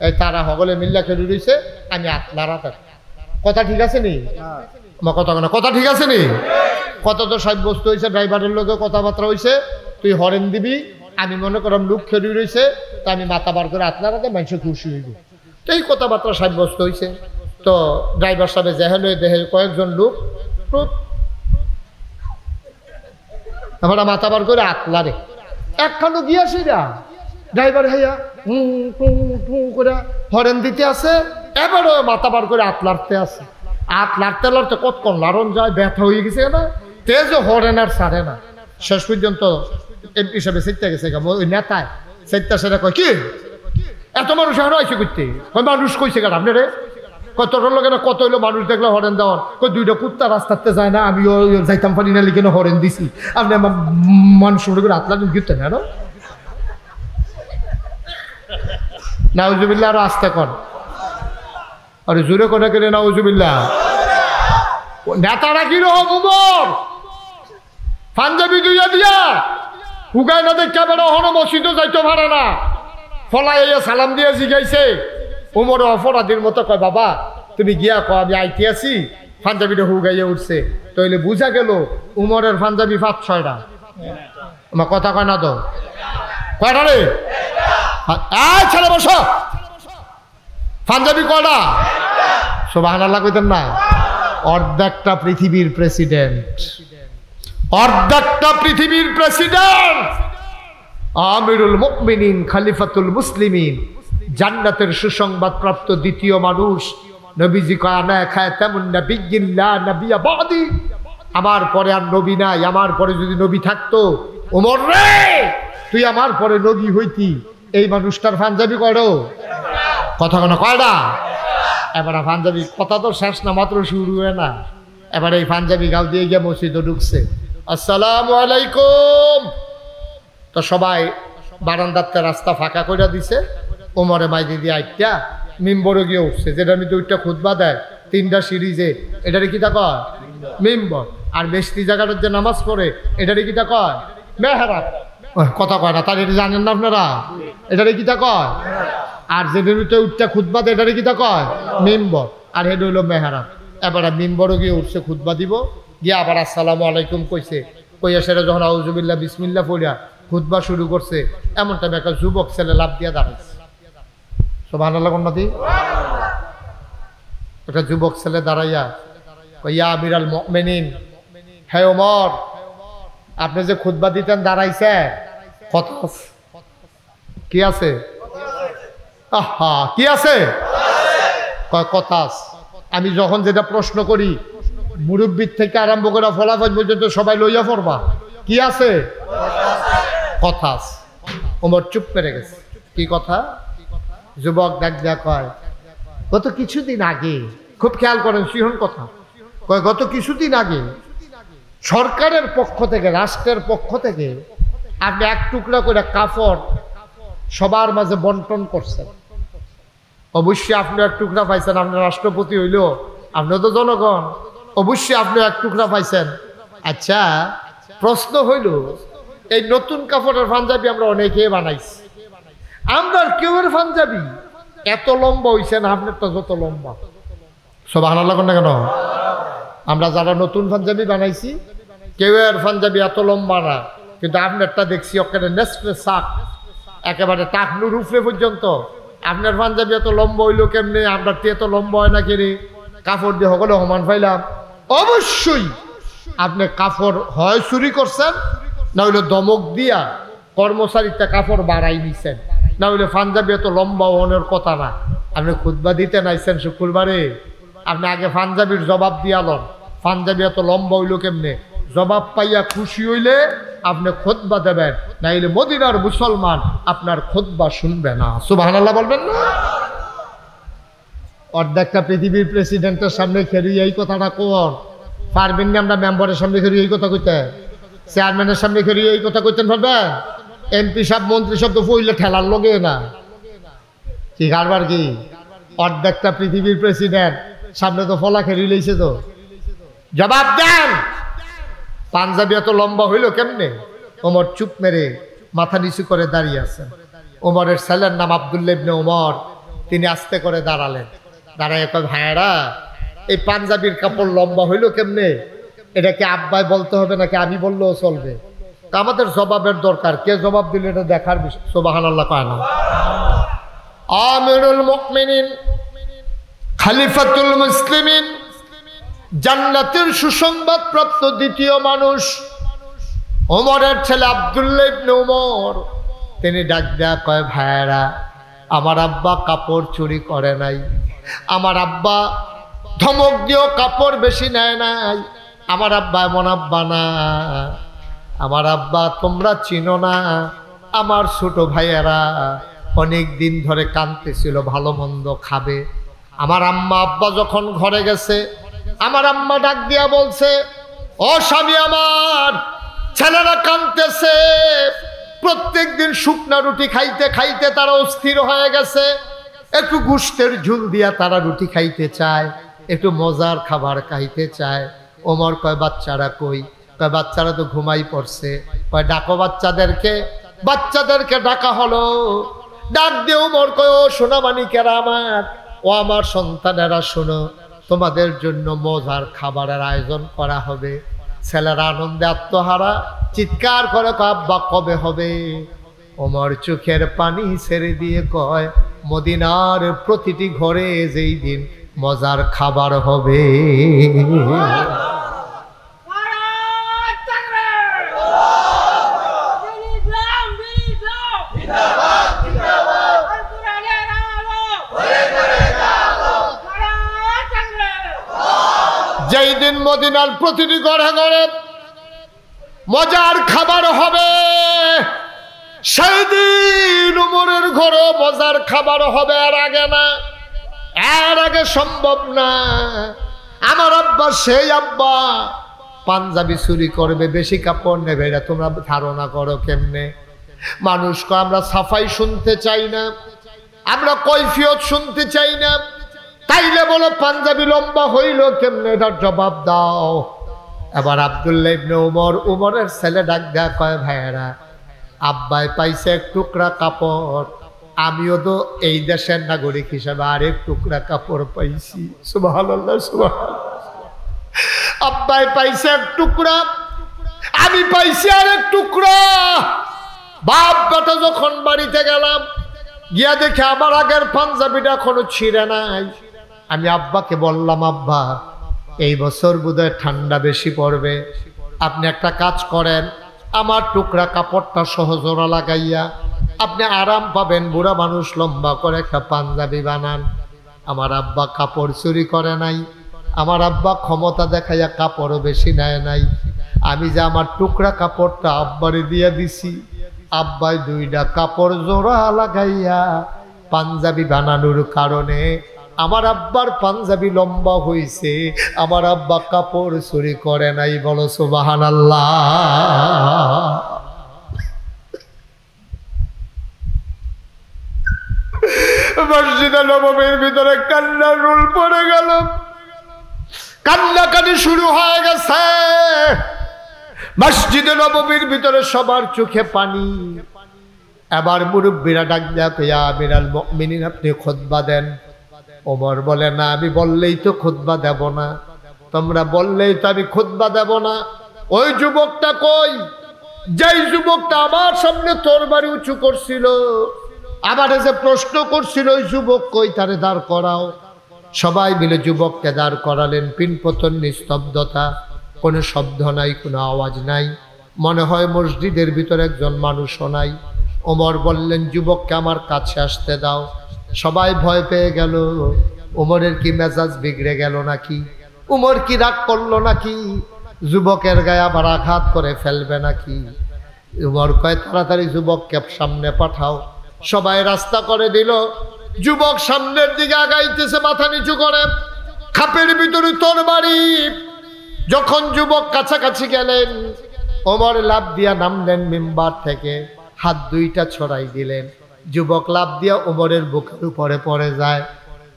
এই তারা সকলে মিল্লা খেলে রয়েছে, আমি আতলারা থাকি। কথা ঠিক আছে নি? আমার কথা ঠিক আছে নি? কত তো সাব্যস্ত হয়েছে, ড্রাইভারের লোকে কথাবার্তা হয়েছে, তুই হরেন দিবি। আমি মনে করলাম লোক খেলি রয়েছে, তা আমি মাথা বার করে আতলারাতে মানুষ খুশি হইব। তো এই কথাবার্তা সাব্যস্ত হয়েছে। তো ড্রাইভার সাহেব যেহেন দেহে কয়েকজন লোক, আমরা মাথা বার করে আতলারে একখানো গিয়াছি না, ড্রাইভার হাইয়া করে হরেন দিতে আছে, এবারও মাথা বার করে আতলারতে আছে। আতলারতে লড়তে কতক্ষণ লারণ যায়, ব্যথা হয়ে গেছে না, তেজ হরেন আর ছাড়ে না। শেষ পর্যন্ত এমপি হিসাবে সেটা গেছে, ওই নেতায় সেটা সেটা কয়, কি এত মানুষ এখন আইসে করতে? মানুষ কইছে কেন আপনি রে? কত লোকের কত হইলো মানুষ দেখলে হরেন দেওয়ান, কই দুইটা কুত্তা রাস্তাতে যায় না, আমিও যাইতাম পারি না লিখে হরেন দিছি, আপনি আমার মানুষ মনে করে আতলা গিরতে না। নাউজুবিল্লাহ, আরো আস্তে কর, আরে জোরে করে কেন নাউজুবিল্লাহ। নেতারা কিরকম উমর পাঞ্জাবি দুইয়া দিয়া হুগাই না দেখে বেড়া হনো মসজিদও যাইতে পারে না, ফলাই সালাম দিয়ে জিগাইছে। উমর অপরাধীর মতো কয়, বাবা তুমি গিয়া কয় আমি আইতে আছি, পাঞ্জাবিটা হুগাইয়া উঠছে। তাইলে বুঝা গেল উমরের পাঞ্জাবি 5-6টা। আমার কথা কয় না তো, কয়টা রে? ছেলে বসো, পাঞ্জাবি কয়টা? সুবহানাল্লাহ কইতেন না? অর্ধেকটা পৃথিবীর প্রেসিডেন্ট, অর্ধেকটা পৃথিবীর প্রেসিডেন্ট, আমিরুল মুমিনিন, খলিফাতুল মুসলিমিন, জান্নাতের সুসংবাদ প্রাপ্ত দ্বিতীয় মানুষ। নবীজি কয়, আনা খাতামুন নাবিয়্যিন লা নাবিয়্যা বাদি, আমার পরে আর নবী নাই, আমার পরে যদি নবী থাকতো, ওমর রে তুই আমার পরে নবী হইতি। এই মানুষটার পাঞ্জাবি কয়টা? কথা কোনো কয়টা? এবারে পাঞ্জাবি কথা তো শেষ না, মাত্র শুরু হয় না। এবারে এই পাঞ্জাবি গাল দিয়ে গিয়ে মসজিদে ঢুকছে, আসসালামু আলাইকুম। তো সবাই বারান্দাতে রাস্তা ফাঁকা করে দিছে। ওমরে মাইদি দিয়ে আইটা মিম্বরে গিয়ে উঠছে, যেটা আমি 2টা খুতবা দেয় 3টা সিরিজে, এটারে কিটা কয়? মিম্বর। আর বেশি জায়গাটার যে নামাজ পড়ে, এটারে কিটা কয়? মেহরাব। কথা কয় না, তার এটা জানেন না আপনারা? এটারে কিটা কয়? আর যেটা উঠটা খুতবা দেয়, এটারে কিটা কয়? মিম্বর। আর এটা হইল মেহরাব। এবারে মিম্বরে গিয়ে উঠছে, খুতবা দিব, গিয়ে আবার আসসালামু আলাইকুম কইছে। কইয়া সেটা যখন আউযুবিল্লাহ বিসমিল্লাহ পড়িয়া খুতবা শুরু করছে, এমন টাইমে একটা যুবক ছেলে লাফ দিয়া দাঁড়াইছে। সুবহানাল্লাহ উন্নতি। একটা যুবক ছেলে দাঁড়াইয়া ইয়া আমিরাল মুমিনিন, হে ওমর, আপনি যে খুতবা দিতেন দাঁড়াইছে, কথা কি আছে? আহা, কি আছে? কথা। আমি যখন যেটা প্রশ্ন করি, মুরব্বীর থেকে আরম্ভ করে ফলাফল পর্যন্ত সবাই লইয়া পড়বা, কি আছে? কথা। ওমর চুপ করে গেছে। কি কথা? যুবক ডাক দেয়া কয়, গত কিছুদিন আগে, খুব খেয়াল করেন সিহন কথা, গত কিছুদিন আগে সরকারের পক্ষ থেকে, রাষ্ট্রের পক্ষ থেকে আপনি এক টুকরা করে কাপড় সবার মাঝে বন্টন করছেন। অবশ্যই আপনি এক টুকরা পাইছেন, আপনার রাষ্ট্রপতি হইল, আপনিও তো জনগণ, অবশ্যই আপনি এক টুকরা পাইছেন। আচ্ছা, প্রশ্ন হইল, এই নতুন কাপড়ের পাঞ্জাবি আমরা অনেকে বানাইছি, আমরা কেউর পাঞ্জাবি এত লম্বা হইছে না আপনারটা যত লম্বা। সুবহানাল্লাহ না কেন? আমরা যারা নতুন পাঞ্জাবি বানাইছি কেউর পাঞ্জাবি এত লম্বা না, কিন্তু আপনারটা দেখছি ওখানে নেসফে সাক একেবারে টাকনুর উপরে পর্যন্ত। আপনার পাঞ্জাবি এত লম্বা হইলো কেমনে? আপনার এত লম্বা হয় না কেরে? কাপড় দিয়ে সকলে সমান পাইলাম। অবশ্যই আপনি কাপড় হয় চুরি করছেন, না হইলে দমক দিয়া কর্মচারীটা কাপড় বাড়াই নিছেন, না হইলে পাঞ্জাবি এত লম্বা হওয়ার কথা না। আপনি খুতবা দিতে নাইছেন শুক্রবারে, আপনি আগে পাঞ্জাবির জবাব দিয়ালন, পাঞ্জাবি এত লম্বা হইল কেমনে? জবাব পাইয়া খুশি হইলে আপনি খুতবা দেবেন, না হইলে মদিনার মুসলমান আপনার খুতবা শুনবে না। সুবহানাল্লাহ বলবেন না? অর্ধেকটা পৃথিবীর প্রেসিডেন্টের সামনে খেলিয়ে এই কথাটা কোন পারবেন না? আমরা মেম্বারের সামনে খেলিয়ে এই কথা কইতে, চেয়ারম্যানের সামনে খেলিয়ে এই কথা কইতেন পারবেন? এমপি সাহেব, মন্ত্রী সব তো পইলে ঠেলার লগে না, কি কারবার কি? অর্ধেকটা পৃথিবীর প্রেসিডেন্ট সামনে তো ফলা খেলি লইছে, তো জবাব দেন। পাঞ্জাবি এত লম্বা হইল কেমনে? ওমর চুপ মেরে মাথা নিচু করে দাঁড়িয়ে আছেন। ওমরের ছেলের নাম আব্দুল্লাহ ইবনে ওমর। তিনি আস্তে করে দাঁড়ালেন, দাঁড়ায় কয়, ভাইয়ারা, এই পাঞ্জাবির কাপড় লম্বা হইল কেমনে? এটাকে আব্বাই বলতে হবে নাকি আমি বললেও চলবে? আমাদের জবাবের দরকার, কে জবাব দিলে এটা দেখার বিষয়। সুবহানাল্লাহ কয় না? আমিরুল মুমিনিন, খলিফাতুল মুসলিমিন, জান্নাতের সুসংবাদ প্রাপ্ত দ্বিতীয় মানুষ ওমরের ছেলে আব্দুল্লাহ ইবনে ওমর। তিনি ডাক দেয়া কয়, ভাইয়ারা, আমার আব্বা কাপড় চুরি করে নাই, আমার আব্বা ধমক দিয়েও কাপড় বেশি নেয় নাই, আমার আব্বা এমন আব্বা না, আমার আব্বা তোমরা চিনো না। আমার ছোট ভাইয়েরা অনেক দিন ধরে কাঁদতেছিল, ভালো মন্দ খাবে। আমার আম্মা আব্বা যখন ঘরে গেছে, আমার আম্মা ডাক দিয়া বলছে, ও স্বামী আমার, ছেলেরা কাঁদতেছে, প্রত্যেক দিন শুকনা রুটি খাইতে খাইতে তারা অস্থির হয়ে গেছে, একটু গোশতের ঝুল দিয়া তারা রুটি খাইতে চায়, একটু মজার খাবার খাইতে চায়। ওমর কয়, বাচ্চারা কই? কয়, বাচ্চারা তো ঘুমাই পড়ছে। কয়, ডাকো বাচ্চাদেরকে। বাচ্চাদেরকে ডাকা হলো। ডাক দিয়ে ওমর কয়, ও সোনামানিকেরা আমার, ও আমার সন্তানেরা, শোনো, তোমাদের জন্য মজার খাবারের আয়োজন করা হবে। ছেলেরা আনন্দে আত্মহারা, চিৎকার করে কয়, আব্বা কবে হবে? ওমর চোখের পানি ছেড়ে দিয়ে কয়, মদিনার প্রতিটি ঘরে যেই দিন মজার খাবার হবে। যেই দিন মদিনার প্রতিটি ঘরে ঘরে মজার খাবার হবে, সেই দিন উমরের ঘরে মজার খাবার হবে। আর আগে না, এর আগে সম্ভব না। আমার আব্বা সেই আব্বা পাঞ্জাবি চুরি করবে, বেশি কাপড় নেবে, এটা তোমরা ধারণা করো কেমনে? মানুষকে আমরা সাফাই শুনতে চাই না, আমরা কৈফিয়ত শুনতে চাই না। তাইলে বলো পাঞ্জাবি লম্বা হইল কেমনে? এটার জবাব দাও। এবার আব্দুল্লাহ ইবনে ওমর, ওমরের ছেলে ডাক দেয়া কয়, ভাইয়েরা, আব্বাই পাইছে এক টুকরা কাপড়, আমিও তো এই দেশের নাগরিক হিসাবে আরেক টুকরা কাপড় পাইছি। সুবহানাল্লাহ, সুবহানাল্লাহ। আব্বাই পাইছে এক টুকরা, আমি পাইছি আরেক টুকরা। বাপ বেটা যখন বাড়িতে গেলাম, গিয়া দেখে আমার আগের পাঞ্জাবিটা এখনো ছিঁড়ে নাই। আমি আব্বাকে বললাম, আব্বা, এই বছর বোধহয় ঠান্ডা বেশি পড়বে, আপনি একটা কাজ করেন, আমার টুকরা কাপড়টা সহজোড়া লাগাইয়া আপনি আরাম পাবেন, বুড়া মানুষ লম্বা করে একটা পাঞ্জাবি বানান। আমার আব্বা কাপড় চুরি করে নাই, আমার আব্বা ক্ষমতা দেখাইয়া কাপড়ও বেশি নেয় নাই। আমি যে আমার টুকরা কাপড়টা আব্বারে দিয়ে দিছি, আব্বাই দুইটা কাপড় জোড়া লাগাইয়া পাঞ্জাবি বানানোর কারণে আমার আব্বার পাঞ্জাবি লম্বা হইছে, আমার আব্বা কাপড় চুরি করে নাই, বলো সুবহানাল্লাহ। মসজিদে নববীর ভিতরে কান্নার রোল পড়ে গেল, কান্নাকাটি শুরু হয়ে গেছে। মসজিদে নববীর ভিতরে সবার চোখে পানি। এবার মুরব্বীরা ডাক দেয়া, ইয়া আমিরাল মুমিনিন, আপনি খুতবা দেন। ওমর বলে, না, আমি বললেই তো খুতবা দেব না, তোমরা বললেই তো আমি খুতবা দেব না। ওই যুবকটা কই? যেই যুবকটা আমার সামনে তরবারি উঁচু করছিল, আবার যে প্রশ্ন করছিল, ওই যুবক কই? তারে দাঁড় করাও। সবাই মিলে যুবককে দাঁড় করালেন। পিনপতন, নিস্তব্ধতা, কোনো শব্দ নাই, কোনো আওয়াজ নাই। মনে হয় মসজিদের ভিতরে একজন মানুষও নাই। ওমর বললেন, যুবককে আমার কাছে আসতে দাও। সবাই ভয় পেয়ে গেল। ওমরের কি মেজাজ বিগড়ে গেল নাকি? ওমর কি রাগ করলো নাকি? যুবকের গায়ে আবার আঘাত করে ফেলবে নাকি? ওমর কয়, তাড়াতাড়ি যুবককে সামনে পাঠাও। সবাই রাস্তা করে দিল। যুবক সামনের দিকে আগাইতেছে, মাথা নিচু করে, খাপের ভিতরে তরবারি। যখন যুবক কাছাকাছি গেলেন, ওমর লাফ দিয়া নামলেন মিম্বার থেকে, হাত দুইটা ছড়াই দিলেন। যুবক লাফ দিয়া ওমরের বুকের উপরে পড়ে যায়।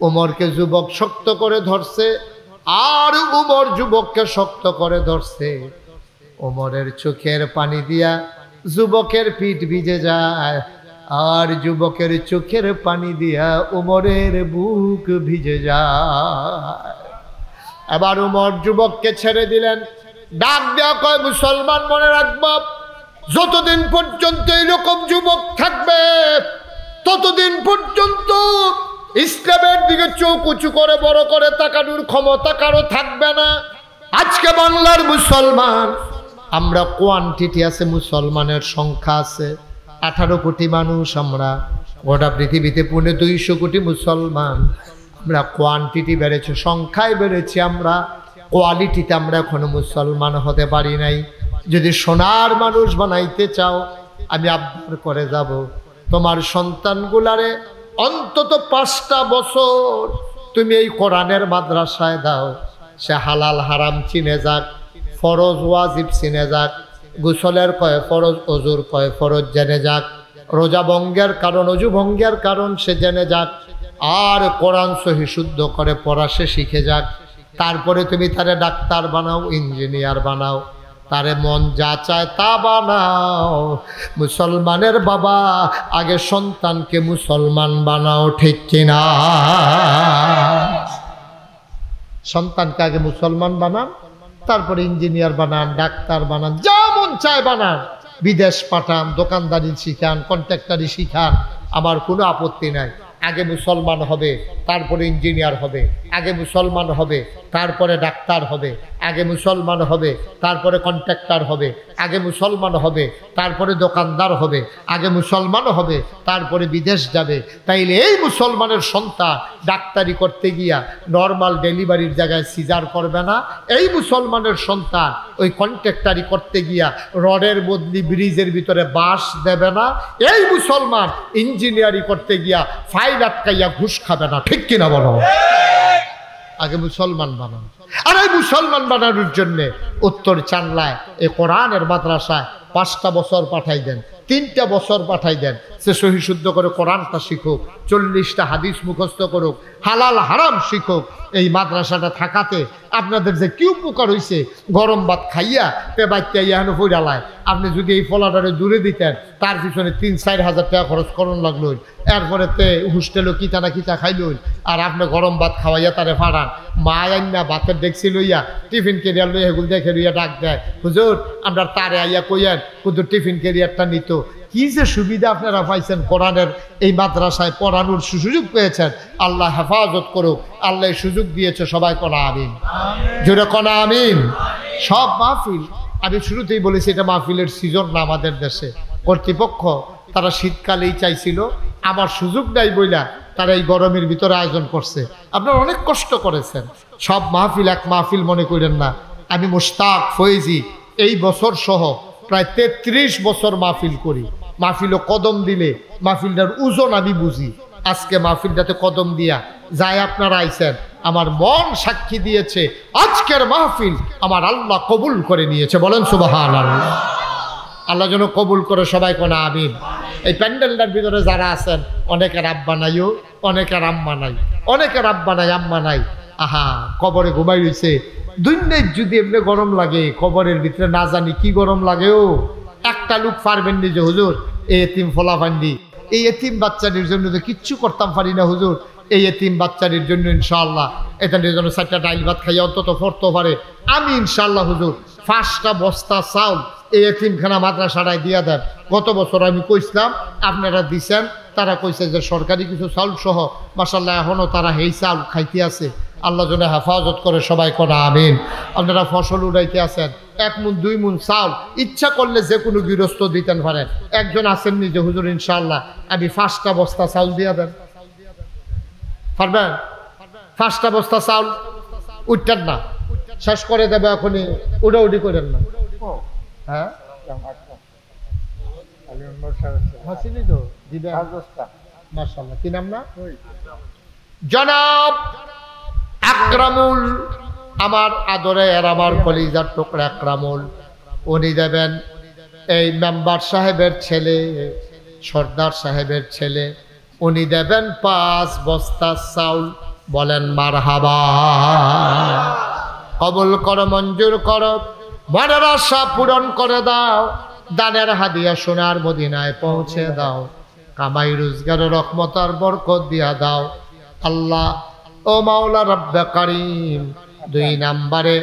ওমরকে যুবক শক্ত করে ধরছে, আর ওমর যুবককে শক্ত করে ধরছে। ওমরের চোখের পানি দিয়া যুবকের পিঠ ভিজে যায়, আর যুবকের চোখের পানি দিয়া ওমরের বুক ভিজে যায়। এবার ওমর যুবককে ছেড়ে দিলেন। ডাক দেওয়া কয়, মুসলমান মনে রাখবা, যতদিন পর্যন্ত এরকম যুবক থাকবে, ততদিন পর্যন্ত ইসলামের দিকে চোখ উঁচু করে বড় করে তাকানোর ক্ষমতা কারো থাকবে না। আজকে বাংলার মুসলমান, আমরা কোয়ান্টিটি আছে, মুসলমানের সংখ্যা আছে 18 কোটি মানুষ। আমরা গোটা পৃথিবীতে 250 কোটি মুসলমান। আমরা কোয়ান্টিটি বেড়েছে, সংখ্যায় বেড়েছি, আমরা কোয়ালিটিতে আমরা এখনো মুসলমান হতে পারি নাই। যদি সোনার মানুষ বানাইতে চাও, আমি আবদার করে যাব, তোমার সন্তানগুলারে অন্তত 5টা বছর তুমি এই কোরআনের মাদ্রাসায় দাও। সে হালাল হারাম চিনে যাক, ফরজ ওয়াজিব চিনে যাক, গোসলের কয় ফরজ, অজুর কয় ফরজ জেনে যাক, রোজা ভঙ্গের কারণ, অজু ভঙ্গের কারণ সে জেনে যাক, আর কোরআন সহি শুদ্ধ করে পড়া সে শিখে যাক। তারপরে তুমি তারে ডাক্তার বানাও, ইঞ্জিনিয়ার বানাও, তারে মন যা চায় তা বানাও। মুসলমানের বাবা, আগে সন্তানকে মুসলমান বানাও, ঠিক কিনা? সন্তানকে আগে মুসলমান বানান, তারপরে ইঞ্জিনিয়ার বানান, ডাক্তার বানান, যা মন চায় বানান। বিদেশ পাঠান, দোকানদারি শিখান, কন্ট্রাক্টারি শিখান, আমার কোনো আপত্তি নাই। আগে মুসলমান হবে, তারপরে ইঞ্জিনিয়ার হবে, আগে মুসলমান হবে, তারপরে ডাক্তার হবে, আগে মুসলমান হবে, তারপরে কন্ট্রাক্টর হবে, আগে মুসলমান হবে, তারপরে দোকানদার হবে, আগে মুসলমান হবে, তারপরে বিদেশ যাবে। তাইলে এই মুসলমানের সন্তান ডাক্তারি করতে গিয়া নর্মাল ডেলিভারির জায়গায় সিজার করবে না। এই মুসলমানের সন্তান ওই কন্ট্রাক্টারি করতে গিয়া রডের বদলি ব্রিজের ভিতরে বাঁশ দেবে না। এই মুসলমান ইঞ্জিনিয়ারিং করতে গিয়া ফাইল আটকাইয়া ঘুষ খাবে না, ঠিক কিনা বলো? আগে মুসলমান বানান। আর এই মুসলমান বানানোর জন্য উত্তর চানলায় এই কোরআনের মাদ্রাসায় 5টা বছর পাঠাই দেন, 3টা বছর পাঠাই দেন। সে সহি শুদ্ধ করে কোরআনটা শিখুক, 40টা হাদিস মুখস্থ করুক, হালাল হারাম শিখুক। এই মাদ্রাসাটা থাকাতে আপনাদের যে কি উপকার হয়েছে, গরম ভাত খাইয়া পেবাইতে ইয়ানো ফুরালায়। আপনি যদি এই ফলাটারে দূরে দিতেন, তার পিছনে 3-4 হাজার টাকা খরচ করুন লাগলো। এরপরে তে হোস্টেলও কিতা না কিতা খাইলই, আর আপনি গরম ভাত খাওয়াইয়া তারে ফাড়ান। মা আইনা ভাতের ডেকছি লইয়া টিফিন কেরিয়ার লইয়া এগুলো দেখে লইয়া ডাক দেয়, হুজুর আমরা তারে আইয়া কইয়েন কুদুর টিফিন কেরিয়ারটা নিত। কি যে সুবিধা আপনারা পাইছেন, কোরআনের এই মাদ্রাসায় পড়ানোর সুযোগ পেয়েছেন। আল্লাহ হেফাজত করুক, আল্লাহ সুযোগ দিয়েছে। সবাই কোনা আমিন, জোরে কোনা আমিন। সব মাহফিল, আমি শুরুতেই বলেছি এটা মাহফিলের সিজন না আমাদের দেশে। কর্তৃপক্ষ তারা শীতকালেই চাইছিল, আমার সুযোগ নাই বইলা তারা এই গরমের ভিতরে আয়োজন করছে। আপনারা অনেক কষ্ট করেছেন। সব মাহফিল এক মাহফিল মনে করেন না। আমি মুশতাক ফয়েজি এই বছর সহ প্রায় 33 বছর মাহফিল করি। মাহফিলও কদম দিলে মাহফিলটার ওজন আমি বুঝি। আজকে মাহফিলটাতে কদম দিয়া যায় আপনারা আইছেন, আমার মন সাক্ষী দিয়েছে আজকের মাহফিল আমার আল্লাহ কবুল করে নিয়েছে। বলেন সুবহানাল্লাহ। আল্লাহ যেন কবুল করে, সবাই কোন আমিন। এই প্যান্ডেলটার ভিতরে যারা আছেন অনেকের আব্বা নাইও, অনেকের আম্মা নাই, অনেকের আব্বা নাই আম্মা নাই। আহা, কবরে ঘুমাই রইছে। দুনিয়ায় যদি এমনি গরম লাগে, কবরের ভিতরে না জানি কি গরম লাগেও। একটা লোক পারবেন নি যে হুজুর এই এতিম ফলাফান্ডি, এই এতিম বাচ্চাটির জন্য তো কিচ্ছু করতাম পারি না হুজুর, এই এতিম বাচ্চাটির জন্য ইনশাআল্লাহ এটার জন্য 4টা ডাইল ভাত খাইয়া অন্তত পড়তে পারে, আমি ইনশাআল্লাহ হুজুর 5টা বস্তা চাউল এই এতিমখানা মাদ্রাসাটায় দিয়া দেন। গত বছর আমি কইছিলাম, আপনারা দিছেন। তারা কইছে যে সরকারি কিছু চাউল সহ, মাশাআল্লাহ এখনও তারা এই চাউল খাইতে আছে। আল্লাহ যেন হেফাজত করে, সবাই কোনা আমিন। আপনারা ফসল উড়াইতে আছেন, 1 মুন 2 মুন চাউল ইচ্ছা করলে যে কোনো গৃহস্থ দিতেন পারেন। একজন আসেননি যে হুজুর ইনশাআল্লাহ আমি 5টা বস্তা চাউল দিয়া দেন, পারবেন? 5টা বস্তা চাউল উঠতেন না, শেষ করে দেবে এখনই, উড়াউড়ি করেন না। হ্যাঁ মাশাআল্লাহ। কি নাম না? জনাব আকরামুল, আমার আদরে আর আমার কলিজার টুকরা আকরামুল, উনি দেবেন এই মেম্বার সাহেবের ছেলে, সর্দার সাহেবের ছেলে, উনি দেবেন 5 বস্তা চাউল। বলেন মারহাবা। কবুল করো, মঞ্জুর করো, মনের আশা পূরণ করে দাও, দানের হাদিয়া সোনার মদিনায় পৌঁছে দাও, কামাই রোজগারের রহমত আর বরকত দিয়া দাও আল্লাহ। ও মাওলা রব্বে কারীম, 2 নম্বরে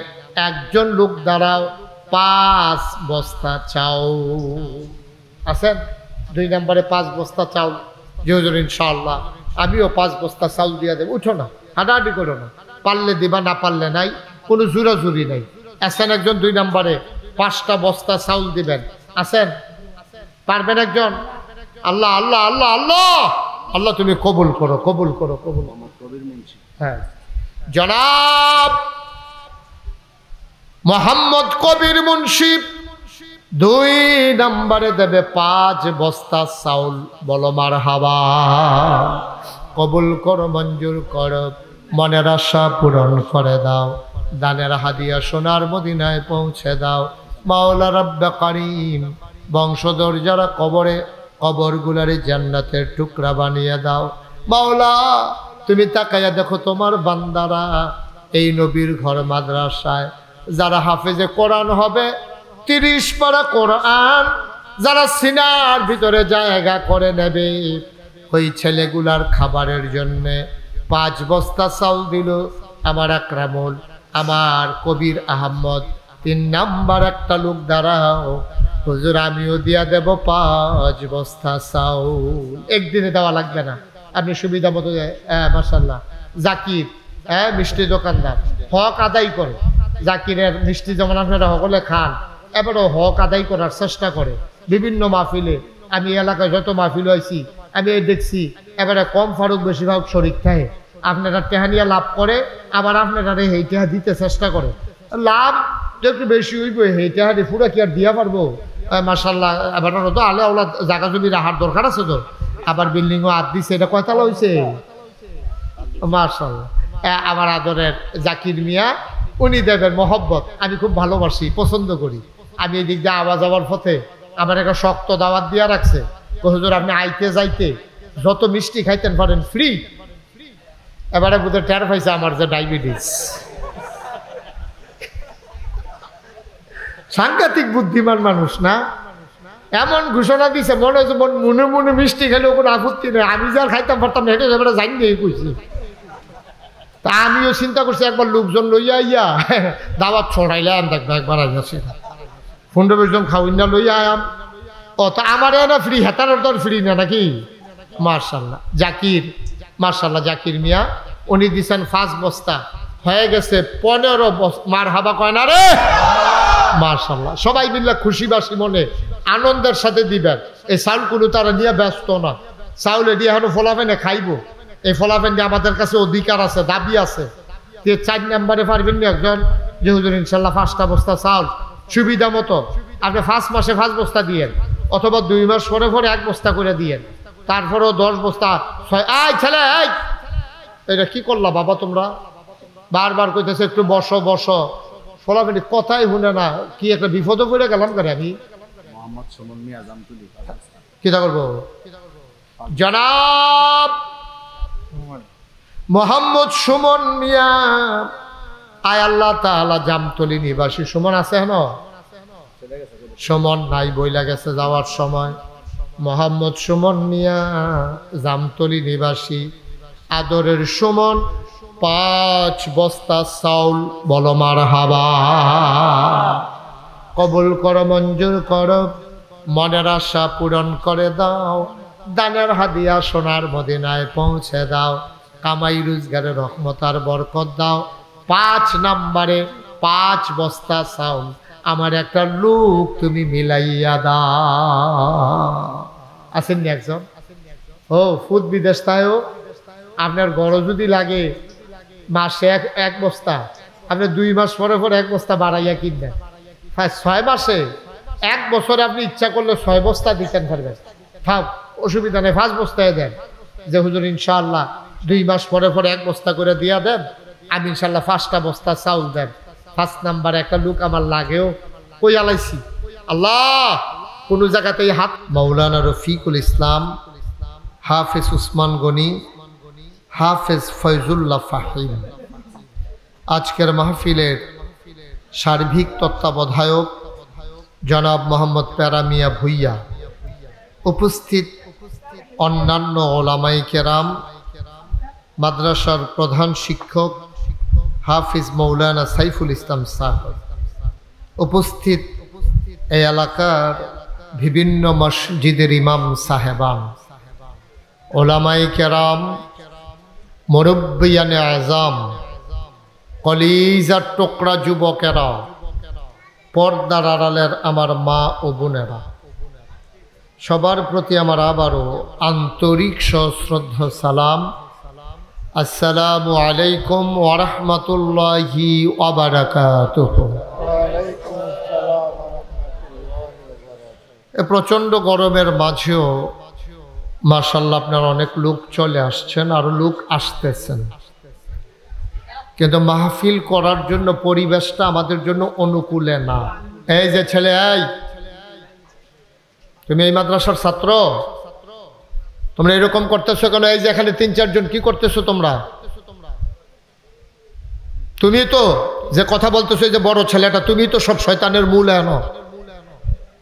একজন লোক দাঁড়াও, 5 বস্তা চাউল আছেন? 2 নম্বরে 5 বস্তা চাউল। যে হুজুর ইনশাআল্লাহ আমিও 5 বস্তা চাউল দিয়া দেব। উঠো না, হাঁটাহাঁটি করো না, পারলে দিবা, না পারলে নাই, কোনো জোরাজুরি নাই। আছেন একজন 2 নম্বরে 5টা বস্তা চাউল দিবেন? আছেন? পারবেন একজন? আল্লাহ আল্লাহ আল্লাহ আল্লাহ আল্লাহ তুমি কবুল করো, কবুল করো, কবুল। হ্যাঁ, জনাব মোহাম্মদ কবির মুন্সি 2 নম্বরে দেবে 5 বস্তা চাউল। বলো মারহাবা। কবুল করো, মঞ্জুর করো, মনের আশা পূরণ করে দাও, দানের হাদিয়া সোনার মদিনায় পৌঁছে দাও মাওলা রব্বে কারীম। বংশধর যারা কবরে, কবরগুলারে জান্নাতের টুকরা বানিয়ে দাও মাওলা। তুমি তাকাইয়া দেখো তোমার বান্দারা এই নবীর ঘর মাদ্রাসায় যারা হাফেজে কোরআন হবে, 30 পারা কোরআন যারা সিনার ভিতরে জায়গা করে নেবে, ওই ছেলেগুলার খাবারের জন্যে 5 বস্তা চাউল দিল আমার আকরামুল, আমার কবির আহমদ। 3 নাম্বার একটা লোক দাঁড়াও, হুজুর আমিও দিয়া দেব 5 বস্তা চাউল। একদিনে দেওয়া লাগবে না, আপনি সুবিধা মতো। মাশাআল্লাহ, জাকির মিষ্টি দোকানদার হক আদায় করে, জাকিরের মিষ্টি যেমন আপনারা সকলে খান, এবারও হক আদায় করার চেষ্টা করে বিভিন্ন মাহফিলে। আমি এলাকায় যত মাহফিল হয়েছি আমি দেখছি এবারে কম ফারুক বেশিরভাগ শরিক থাকে। আপনারা টেহানিয়া লাভ করে, আবার আপনারা এই টেহা দিতে চেষ্টা করে। লাভ একটু বেশি হইব, এই টেহারি পুরো কি আর দিয়া পারবো? মাশাআল্লাহ, এবার তো আলে ওলা জায়গা জমি রাখার দরকার আছে তো। আবার বিল্ডিংও হাত দিচ্ছে, এটা কয়তালা হয়েছে? মাশাআল্লাহ। আমার আদরের জাকির মিয়া, উনি দেবেন মহব্বত। আমি খুব ভালোবাসি, পছন্দ করি। আমি এই দিক দিয়ে আওয়াজ যাওয়ার পথে আমার একটা শক্ত দাওয়াত দিয়া রাখছে, হুজুর আপনি আইতে যাইতে যত মিষ্টি খাইতেন পারেন ফ্রি। এবারে বুধের টের পাইছে আমার যে ডায়াবেটিস। সাংঘাতিক বুদ্ধিমান মানুষ না? এমন ঘোষণা দিছে মনে হচ্ছে মনে মনে মিষ্টি খেলেও কোনো আপত্তি নেই, আমি যা খাইতাম পারতাম না, এটা এবারে জানি নিয়ে কইছি। তা আমিও চিন্তা করছি একবার লোকজন লইয়া ইয়া দাওয়াত ছড়াইলাম, দেখবো একবার আইয়াছি 15-20 জন খাওয়াই না লইয়া আয়াম। ও তা আমার না ফ্রি, হেতার তোর ফ্রি না নাকি? মাশাআল্লাহ জাকির, মাশাআল্লাহ জাকির মিয়া উনি দিচ্ছেন 5 বস্তা, হয়ে গেছে 15 বস্তা। মারহাবা কয় না রে? মাশাআল্লাহ। সবাই মিলে খুশিবাসী মনে আনন্দের সাথে দিবেন। এই চাউলগুলো তারা নিয়ে ব্যস্ত না, চাউল এটি এখন ফলাফেনে খাইব। এই ফলাফেনে আমাদের কাছে অধিকার আছে, দাবি আছে। 4 নম্বরে পারবেন না একজন যে হুজুর ইনশাল্লাহ 5টা বস্তা চাউল সুবিধা মতো আপনি 5 মাসে 5 বস্তা দিয়েন, অথবা 2 মাস পরে পরে 1 বস্তা করে দিয়েন। তারপরেও 10 বস্তা 6 আই ছেলে এই এটা কি করলা বাবা তোমরা বারবার কইতেছে একটু বসো বসো ফলাফলি কথাই শুনে না কি একটা বিপদে পড়ে গেলাম করে আমি মোহাম্মদ সুমন মিয়া জামতুলি কিটা করবো জনাব মোহাম্মদ সুমন মিয়া আয় আল্লাহ তাআলা জামতলি নিবাসী সুমন আছে হেন সুমন নাই বইলা গেছে যাওয়ার সময় মোহাম্মদ সুমন মিয়া জামতলি নিবাসী আদরের সুমন 5 বস্তা চাউল বলো মারহাবা কবুল করো মঞ্জুর করো মনের আশা পূরণ করে দাও দানের হাদিয়া সোনার মদিনায় পৌঁছে দাও কামাই রোজগারের রহমত আর বরকত দাও 5 নম্বরে 5 বস্তা চাউল আমার একটা লোক তুমি মিলাইয়া দাও আসেননি একজন ও ফুদ বিদেশ তাইও আপনার গড় যদি লাগে মাসে এক বস্তা আপনি 2 মাস পরে পরে 1 বস্তা বাড়াইয়া কিনবেন 6 মাসে 1 বছরে আপনি ইচ্ছা করলে 6 বস্তা দিতেন পারবেন থাক অসুবিধা নেই 5 বস্তায় দেন যে হুজুর ইনশাআল্লাহ 2 মাস পরে পরে 1 বস্তা করে দিয়া দেন আমি ইনশাআল্লাহ 5টা বস্তা চাউল দেন 5 নাম্বার একটা লোক আমার লাগেও কই আলাইছি আল্লাহ কোন জায়গাতেই হাত মাওলানা রফিকুল ইসলাম হাফেজ উসমান গনি হাফেজ ফয়জুল্লাহ ফাহিম আজকের মাহফিলের সার্বিক তত্ত্বাবধায়ক জনাব মোহাম্মদ প্যারা মিয়া ভুইয়া উপস্থিত অন্যান্য ওলামায়ে কেরাম মাদ্রাসার প্রধান শিক্ষক হাফিজ মাওলানা সাইফুল ইসলাম সাহেব উপস্থিত এই এলাকার বিভিন্ন মসজিদের ইমাম সাহেবান ওলামায়ে কেরাম মুরব্বিয়ানে আযম কলিজার টুকরা যুবকেরা পর্দার আড়ালের আমার মা ও বোনেরা সবার প্রতি আমার আবারও আন্তরিক সশ্রদ্ধ সালাম আসসালামু আলাইকুম ওয়া রাহমাতুল্লাহি ওয়া বারাকাতুহু প্রচণ্ড গরমের মাঝেও মাশাআল্লাহ আপনার অনেক লোক চলে আসছেন আরো লোক আসতেছেন কিন্তু মাহফিল করার জন্য পরিবেশটা আমাদের জন্য অনুকূলে না এই যে ছেলে এই তুমি এই মাদ্রাসার ছাত্র তোমরা এরকম করতেছো কেন এই যে এখানে 3-4 জন কি করতেছো তোমরা তুমি তো যে কথা বলতেছো যে বড় ছেলেটা তুমি তো সব শয়তানের মূল এনো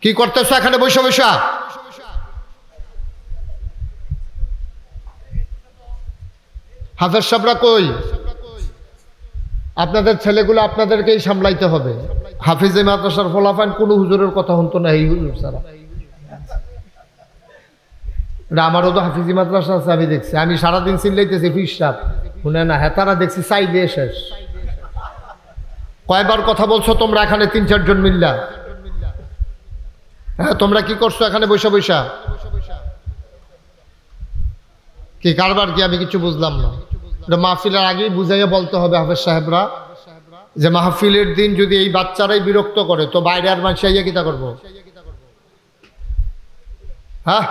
কি করতেছো এখানে বসে বসে হাফেজ সাহেবরা কই আপনাদের ছেলেগুলো আপনাদেরকেই সামলাইতে হবে হাফিজে মাদ্রাসার ফলাফান কোন হুজুরের কথা শুনতো না এই হুজুর ছাড়া আমারও তো হাফিজি মাদ্রাসা আছে আমি দেখছি আমি সারাদিন চিল্লাইতেছি ফিস সাহেব শুনে না হেতারা দেখছি চাইলে শেষ কয়বার কথা বলছো তোমরা এখানে 3-4 জন মিল্লা হ্যাঁ তোমরা কি করছো এখানে বৈশা বৈশা কি কারবার কি আমি কিছু বুঝলাম না এটা মাহফিলের আগেই বুঝাইয়া বলতে হবে হাফেজ সাহেবরা যে মাহফিলের দিন যদি এই বাচ্চারাই বিরক্ত করে তো বাইরে আর মানুষ আইয়া কিতা করবো হ্যাঁ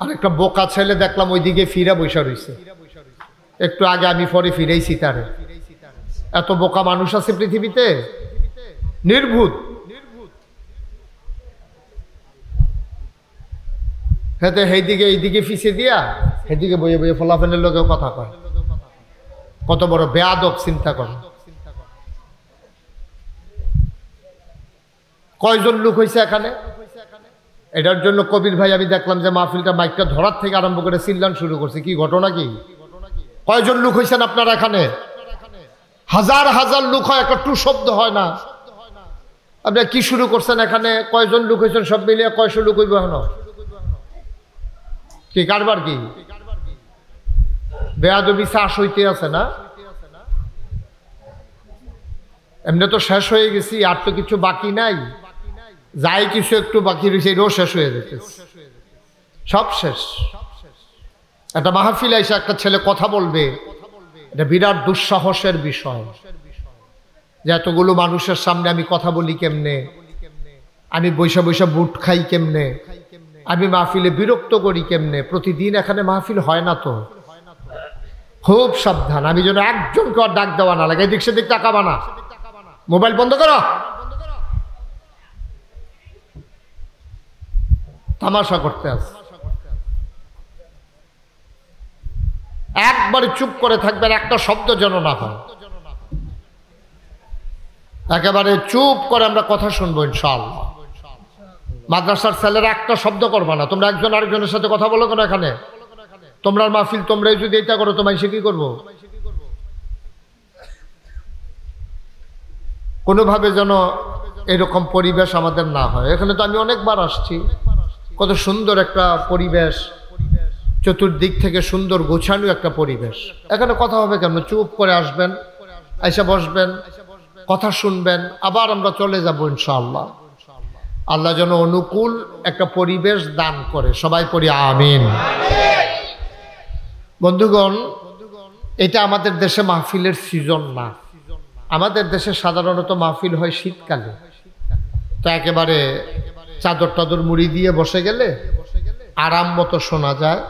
আর একটা বোকা ছেলে দেখলাম ওইদিকে ফিরা বৈশা রয়েছে একটু আগে আমি পরে ফিরেইছি তারে এত বোকা মানুষ আছে পৃথিবীতে নির্ভুত হেতে সেইদিকে এইদিকে ফিসে দিয়া সেদিকে বইয়ে বইয়ে ফলাফলের লোকেও কথা কয় কত বড় বেয়াদব চিন্তা করে কয়জন লোক হয়েছে এখানে এটার জন্য কবির ভাই আমি দেখলাম যে মাহফিলটা মাইকটা ধরার থেকে আরম্ভ করে চিল্লান শুরু করছে কি ঘটনা কি কয়জন লোক হয়েছেন আপনারা এখানে হাজার হাজার লোক হয় একটা টু শব্দ হয় না আপনারা কি শুরু করছেন এখানে কয়জন লোক হয়েছেন সব মিলিয়ে কয়শো লোক হইব এখন কি কারবার কি বেয়াদবি চাষ হইতে আছে না এমনি তো শেষ হয়ে গেছি আর তো কিছু বাকি নাই যাই কিছু একটু বাকি রয়েছে এটাও শেষ হয়ে যেতেছে সব শেষ একটা মাহফিল এসে একটা ছেলে কথা বলবে এটা বিরাট দুঃসাহসের বিষয় যে এতগুলো মানুষের সামনে আমি কথা বলি কেমনে আমি বৈশা বৈশা বুট খাই কেমনে আমি মাহফিলে বিরক্ত করি কেমনে? প্রতিদিন এখানে মাহফিল হয় না তো, খুব সাবধান। আমি যেন একজনকে আর ডাক দেওয়া না লাগে, এদিক সেদিক তাকাবা না, মোবাইল বন্ধ করো, তামাশা করতে আছে। একবারে চুপ করে থাকবেন, একটা শব্দ যেন না হয়। একেবারে চুপ করে আমরা কথা শুনবো ইনশাআল্লাহ। মাদ্রাসার ছেলেরা একটা শব্দ করবা না। তোমরা একজন আরেকজনের সাথে কথা বলো কেন? এখানে তোমরা মাহফিল, তোমরাই যদি এটা করো তোমায় সে কি করবো? কোনোভাবে যেন এরকম পরিবেশ আমাদের না হয়। এখানে তো আমি অনেকবার আসছি, কত সুন্দর একটা পরিবেশ, চতুর্দিক থেকে সুন্দর গোছানো একটা পরিবেশ। এখানে কথা হবে কেন? চুপ করে আসবেন, এসে বসবেন, কথা শুনবেন, আবার আমরা চলে যাব ইনশাআল্লাহ। আল্লাহ যেন অনুকূল একটা পরিবেশ দান করে, সবাই পড়ি আমিন। বন্ধুগণ, এটা আমাদের দেশে মাহফিলের সিজন না। আমাদের দেশে সাধারণত মাহফিল হয় শীতকালে, তো একেবারে চাদর টাদর মুড়ি দিয়ে বসে গেলে আরাম মতো শোনা যায়।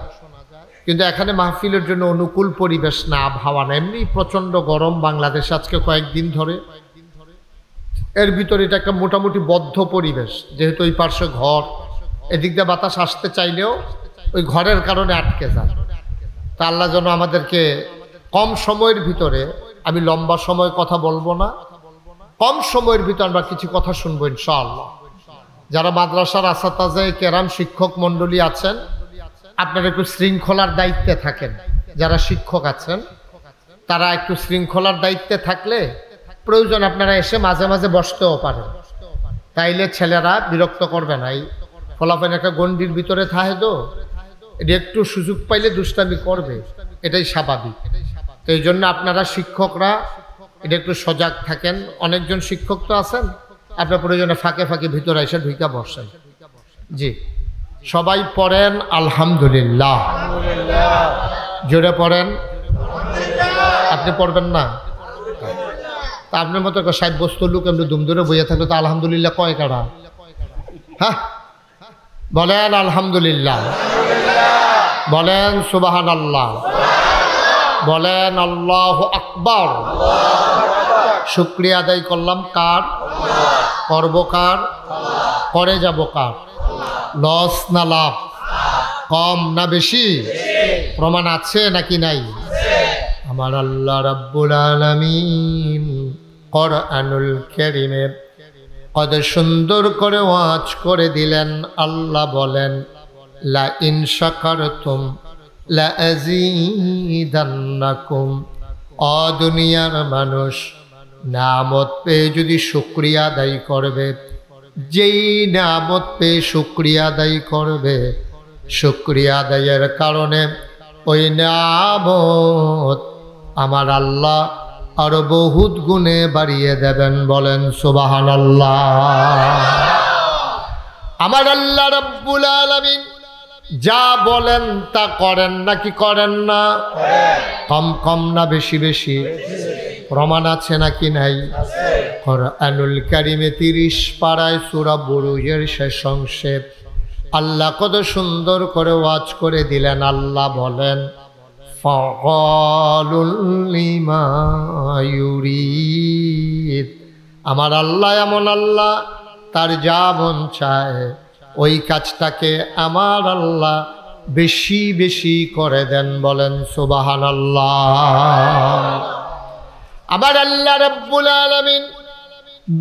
কিন্তু এখানে মাহফিলের জন্য অনুকূল পরিবেশ না, আবহাওয়া না, এমনি প্রচন্ড গরম বাংলাদেশ আজকে কয়েকদিন ধরে। এর ভিতরে এটা একটা মোটামুটি বদ্ধ পরিবেশ, যেহেতু ওই পার্শ্বে ঘর, এদিক দিয়ে বাতাস আসতে চাইলেও ওই ঘরের কারণে আটকে যায়। তা আল্লাহ যেন আমাদেরকে কম সময়ের ভিতরে, আমি লম্বা সময় কথা বলবো না, কম সময়ের ভিতরে আমরা কিছু কথা শুনবো ইনশাআল্লাহ। যারা মাদ্রাসার আসাতাজে কেরাম শিক্ষক মন্ডলী আছেন, আপনারা একটু শৃঙ্খলার দায়িত্বে থাকেন। যারা শিক্ষক আছেন তারা একটু শৃঙ্খলার দায়িত্বে থাকলে প্রয়োজন আপনারা এসে মাঝে মাঝে বসতেও পারেন, তাইলে ছেলেরা বিরক্ত করবে না। এই ফলাফল একটা গণ্ডির ভিতরে থাকে তো, এটা একটু সুযোগ পাইলে দুষ্টামি করবে, এটাই স্বাভাবিক। তো এই জন্য আপনারা শিক্ষকরা এটা একটু সজাগ থাকেন। অনেকজন শিক্ষক তো আছেন, আপনার প্রয়োজনে ফাঁকে ফাঁকে ভিতরে এসে ঢুকে বসেন। জি, সবাই পড়েন আলহামদুলিল্লাহ, জোরে পড়েন। আপনি পড়বেন না? তা আপনার মতো 60 লোক এমনি দুম ধরে বইয়া থাকলে তো আলহামদুলিল্লাহ কয় কারা? হ্যাঁ, বলেন আলহামদুলিল্লাহ, বলেন সুবহানাল্লাহ, বলেন আল্লাহু আকবার। শুকরিয়া আদায় করলাম কার? করব কার? করে যাব কার? লস না লাভ? কম না বেশি? প্রমাণ আছে নাকি নাই? আমার আল্লাহ রাব্বুল আলামিন কোরআনুল কারীমে কত সুন্দর করে ওয়াজ করে দিলেন। আল্লাহ বলেন, লা ইন শাকারতুম লা আযীদান্নাকুম। ও দুনিয়ার মানুষ, নিয়ামত পেয়ে যদি শুকরিয়া আদায় করবে, যেই নিয়ামত পেয়ে শুকরিয়া আদায় করবে, শুকরিয়া আদায়ের কারণে ওই নিয়ামত আমার আল্লাহ আরো বহুত গুণে বাড়িয়ে দেবেন। বলেন সুবহানাল্লাহ। আমার আল্লাহ রাব্বুল আলামিন যা বলেন তা করেন নাকি করেন না? কম কম না বেশি বেশি? প্রমাণ আছে নাকি নাই? কোরআনুল কারীমে 30 পারায় সূরা বুরুজের শেষ অংশে আল্লাহ কত সুন্দর করে ওয়াজ করে দিলেন। আল্লাহ বলেন, ফাআলুল লিমা ইউরিদ। আমার আল্লাহ এমন আল্লাহ, তার যা মন চায় ওই কাজটাকে আমার আল্লাহ বেশি বেশি করে দেন। বলেন সুবহানাল্লাহ। আমার আল্লাহ রাব্বুল আলামিন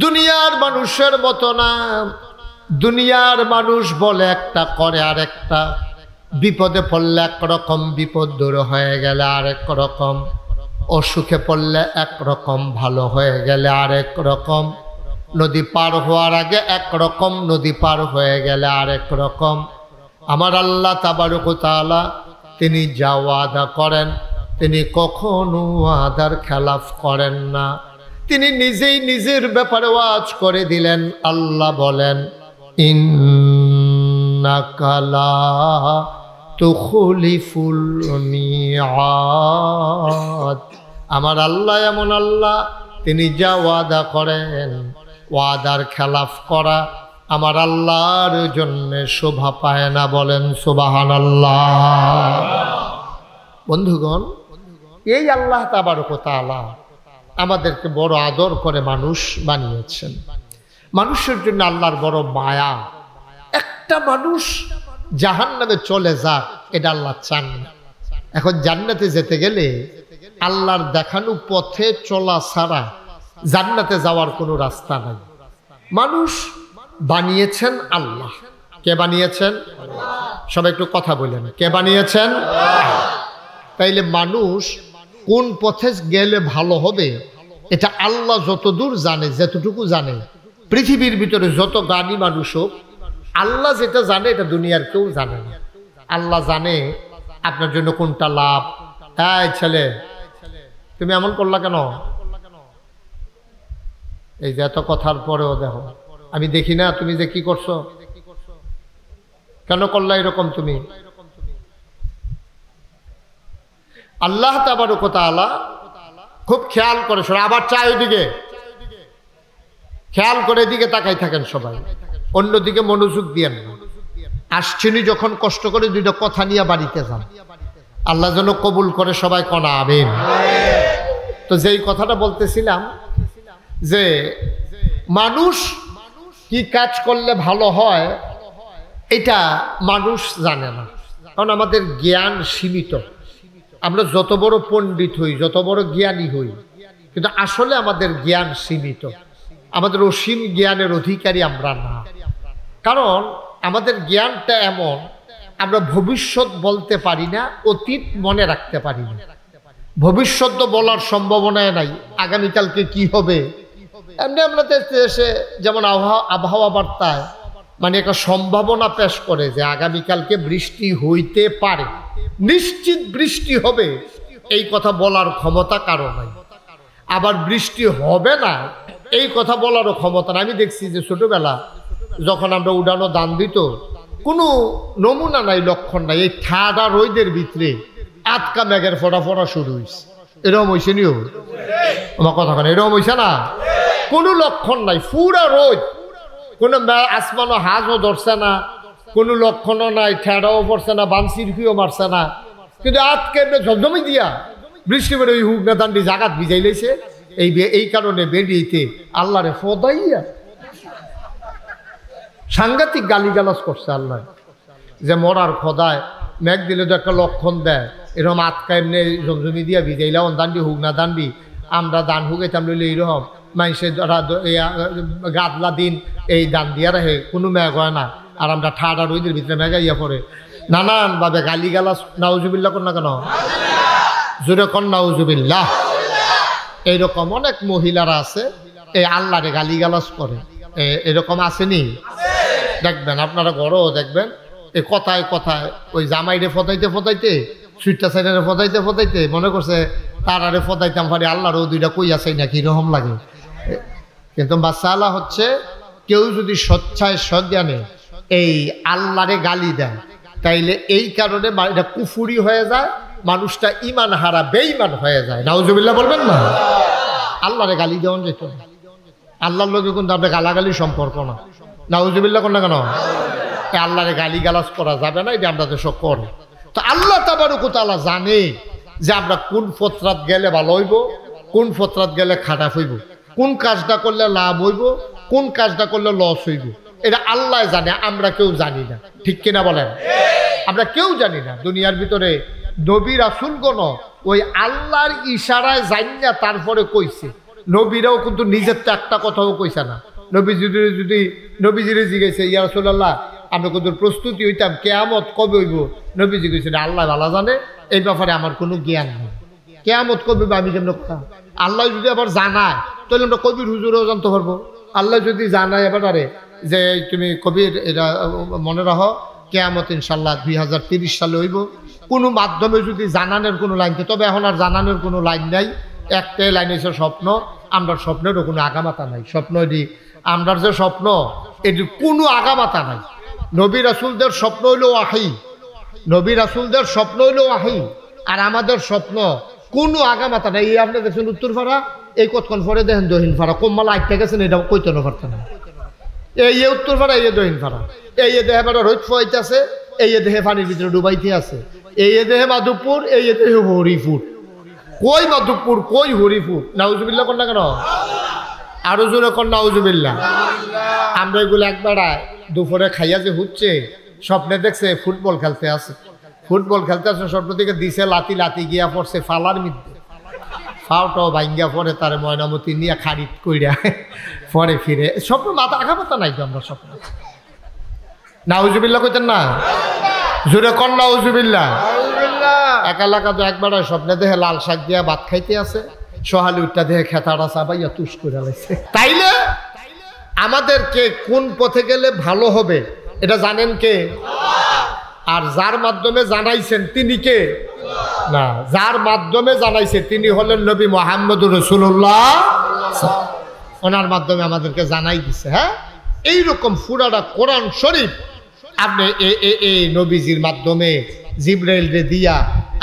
দুনিয়ার মানুষের মতো না। দুনিয়ার মানুষ বলে একটা, করে আরেকটা। বিপদে পড়লে একরকম, বিপদ দূর হয়ে গেলে আরেক রকম। অসুখে পড়লে একরকম, ভালো হয়ে গেলে আরেক রকম। নদী পার হওয়ার আগে একরকম, নদী পার হয়ে গেলে আরেক রকম। আমার আল্লাহ তাবারক ওয়া তাআলা তিনি যা ওয়াদা করেন তিনি কখনো ওয়াদার খেলাফ করেন না। তিনি নিজেই নিজের ব্যাপারে ওয়াজ করে দিলেন। আল্লাহ বলেন, ইন্নাকা লা তুখলিফুল মিআদ। আমার আল্লাহ এমন আল্লাহ, তিনি যা ওয়াদা করেন ওয়াদার খেলাফ করা আমার আল্লাহর জন্য শোভা পায় না, বলেন সুবহানাল্লাহ। বন্ধুগণ, এই আল্লাহ তাবারক ওয়া তাআলা আমাদেরকে বড় আদর করে মানুষ বানিয়েছেন। মানুষের জন্য আল্লাহর বড় মায়া। একটা মানুষ জাহান্নামে চলে যাক, এটা আল্লাহ চান না। এখন জান্নাতে যেতে গেলে আল্লাহর দেখানো পথে চলা ছাড়া জান্নাতে যাওয়ার কোনো রাস্তা নাই। মানুষ বানিয়েছেন আল্লাহ। কে বানিয়েছেন? সবাই একটু কথা বলেন, কে বানিয়েছেন? তাইলে মানুষ কোন পথে গেলে ভালো হবে এটা আল্লাহ যতদূর জানে, যতটুকু জানে। পৃথিবীর ভিতরে যত জ্ঞানী মানুষ হোক, আল্লাহ যেটা জানে এটা দুনিয়ার কেউ জানে না। আল্লাহ জানে আপনার জন্য কোনটা লাভ। এই ছেলে, তুমি এমন করলা কেন? এই যে এত কথার পরেও দেখো, আমি দেখি না তুমি যে কি করছো, কেন করলা এরকম? তুমি আল্লাহ তাবারক ওয়া তাআলা খুব খেয়াল করে, আবার চাই ওইদিকে, খেয়াল করে এদিকে তাকাই থাকেন সবাই, অন্যদিকে মনোযোগ দিয়েন না। আসছেনি যখন কষ্ট করে দুইটা কথা নিয়ে বাড়িতে যান, আল্লাহ যেন কবুল করে। সবাই কনা আমিন। তো যেই কথাটা বলতেছিলাম যে মানুষ কি কাজ করলে ভালো হয় এটা মানুষ জানে না, কারণ আমাদের জ্ঞান সীমিত। আমরা যত বড় পণ্ডিত হই, যত বড় জ্ঞানী হই, কিন্তু আসলে আমাদের জ্ঞান সীমিত। আমাদের অসীম জ্ঞানের অধিকারী আমরা না, কারণ আমাদের জ্ঞানটা এমন, আমরা ভবিষ্যৎ বলতে পারি না, অতীত মনে রাখতে পারি না। ভবিষ্যৎ তো বলার সম্ভাবনা নাই, আগামীকালকে কি হবে। এমনি আমরা দেশে যেমন আবহাওয়া বার্তায় মানে একটা সম্ভাবনা পেশ করে যে আগামীকালকে বৃষ্টি হইতে পারে, নিশ্চিত বৃষ্টি হবে, এই কথা বলার ক্ষমতা কারো নাই। আবার বৃষ্টি হবে না এই কথা বলারও ক্ষমতা নাই। আমি দেখছি যে ছোটবেলা যখন আমরা উড়ানো দান দিত, কোনো নমুনা নাই, লক্ষণ নাই, এই ঠাডা রোদের ভিতরে আটকা মেঘের ফোটা ফোটা শুরু হয়েছে। এরকম হয়েছে নিও আমার কথা কেন? এরকম হয়েছে না? কোনো লক্ষণ নাই, পুরা রোদ, কোনো আসমানও হাজও ধরছে না, কোনো লক্ষণও নাই, ঠেড়াও পড়ছে না, বানসিরকিও মারছে না, কিন্তু আজকে ঝমঝমি দিয়া বৃষ্টি বেড়ে ওই হুকনা দান্ডি জাগাত ভিজাই লেছে। এই কারণে বেরিয়েতে আল্লাহরে ফদাইয়া সাংঘাতিক গালিগালাজ করছে আল্লাহ, যে মরার খোদায় মেঘ দিলে তো একটা লক্ষণ দেয়, এরকম আটকা এমনি জমজমি দিয়া ভিজাইলাম দান্ডি হুকনা দান্ডি, আমরা দান হুকাইতাম লইলে এইরকম মানুষের গাদলা দিন এই দান দিয়া রাখে, কোনো মেঘ হয় না, আর আমরা ঠাডা রোদের ভিতরে মেঘাইয়া পড়ে নানান ভাবে গালিগালাজ। নাউজুবিল্লাহ কর না কেন? জোরে কর নাউজুবিল্লাহ। এইরকম অনেক মহিলারা আছে এই আল্লাহরে গালিগালাজ করে, এরকম আসেনি? দেখবেন আপনারা ঘরেও দেখবেন, এই কথায় কথায় ওই জামাইরে ফদাইতে ফদাইতে, সুইটটা সাইডারে ফদাইতে ফদাইতে মনে করছে তারারে ফদাইতাম পারি, আল্লাহরও দুইটা কই আছে নাকি এরকম লাগে। কিন্তু মাসালা হচ্ছে, কেউ যদি স্বচ্ছায় সজ্ঞানে এই আল্লাহরে গালি দেয়, তাইলে এই কারণে এটা কুফুরি হয়ে যায়, মানুষটা ইমান হারা বেঈমান হয়ে যায়। নাউজুবিল্লাহ বলবেন না? আল্লাহরে গালি দেওয়া যেত, আল্লাহর লোকে কিন্তু আপনার গালাগালি সম্পর্ক না। নাউজুবিল্লাহ কোন না কেন? আল্লাহরে গালি গালাজ করা যাবে না, এটা আমরা দেশ করে। তো আল্লাহ তাবারক ওয়া তাআলা জানে যে আমরা কোন ফতরাত গেলে ভালো হইব, কোন ফতরাত গেলে খারাপ হইব, কোন কাজটা করলে লাভ হইব, কোন কাজটা করলে লস হইব, এটা আল্লাহ জানে, আমরা কেউ জানি না। ঠিক কিনা বলেন? আমরা কেউ জানি না। দুনিয়ার ভিতরে নবী রাসূলগণ ওই আল্লাহর ইশারায় জানিনা তারপরে কইছে। নবীরাও কিন্তু নিজের তো একটা কথাও কইছে না। নবীজিরে জিজ্ঞেসে, ইয়া রাসূলুল্লাহ আমরা কিন্তু প্রস্তুতি হইতাম, কিয়ামত কবে হইব? নবীজি কইছে আল্লাহ ভালো জানে, এই ব্যাপারে আমার কোনো জ্ঞান নেই। কিয়ামত কবে আমি কেমন কথা? আল্লাহ যদি আবার জানায় তাহলে আমরা কবির হুজুরও জানতে পারবো। আল্লাহ যদি জানায় এবার যে তুমি কবির এটা মনে রাখো, কিয়ামত ইনশাল্লাহ 2030 সালে হইব, কোনো মাধ্যমে যদি জানানোর কোনো লাইন, তবে এখন আর জানানোর কোনো লাইন নাই, একটাই লাইন হচ্ছে স্বপ্ন। আমরা স্বপ্নেরও কোনো আগামাতা নাই। স্বপ্ন এটি আমরার যে স্বপ্ন, এটির কোনো আগামাতা নাই। নবী রাসূলদের স্বপ্ন হইল ওয়াহী, নবী রাসূলদের স্বপ্ন হইল ওয়াহী, আর আমাদের স্বপ্ন কোনো আগামাতা নাই। এই আপনি দেখছেন উত্তর ফাড়া, এই কতক্ষণ পরে দেখেন দহিন ফাড়া, কম্মালা আটটা গেছেন, এটা কইতে না পারতেন না। এই উত্তর পাড়া, এই দক্ষিণ পাড়া, এই দেহে বেড়া রোদ ফোয়াইতেছে, এই দেহে পানির ভিতরে ডুবাইতে আছে, এই দেহে মাধবপুর, এই দেহে হরিপুর। কই মাধবপুর, কই হরিপুর? নাউজুবিল্লাহ কর না কেন? আরো জোরে কর নাউজুবিল্লাহ। আমরা এগুলো একবার দুপুরে খাইয়া যে হচ্ছে, স্বপ্নে দেখছে ফুটবল খেলতে আছে, ফুটবল খেলতে আছে, স্বপ্ন থেকে দিছে লাতি, লাতি গিয়া পড়ছে ফালার মধ্যে, ফাওটাও ভাঙ্গিয়া পরে তার ময়নামতি নিয়ে খারিদ কইরা পরে ফিরে। স্বপ্ন মাথা আঘা পাতা নাই তো আমরা স্বপ্ন। নাউজুবিল্লাহ কইতেন না? জোরে কর নাউজুবিল্লাহ। এক এলাকা তো একবার স্বপ্নে দেহে লাল শাক দিয়া ভাত খাইতে আছে, সহালি উঠটা দেহে খেতাটা চাবাইয়া তুষ করে লাগছে। তাইলে আমাদেরকে কোন পথে গেলে ভালো হবে এটা জানেন কে? আর যার মাধ্যমে জানাইছেন তিনি কে? না, যার মাধ্যমে জানাইছে তিনি হলেন নবী মুহাম্মদুর রাসূলুল্লাহ। ওনার মাধ্যমে আমাদেরকে জানাই দিছে। হ্যাঁ, এইরকম পুরাটা কোরআন শরীফ আপনি এই নবীজির মাধ্যমে জিবরাইল রে দিয়া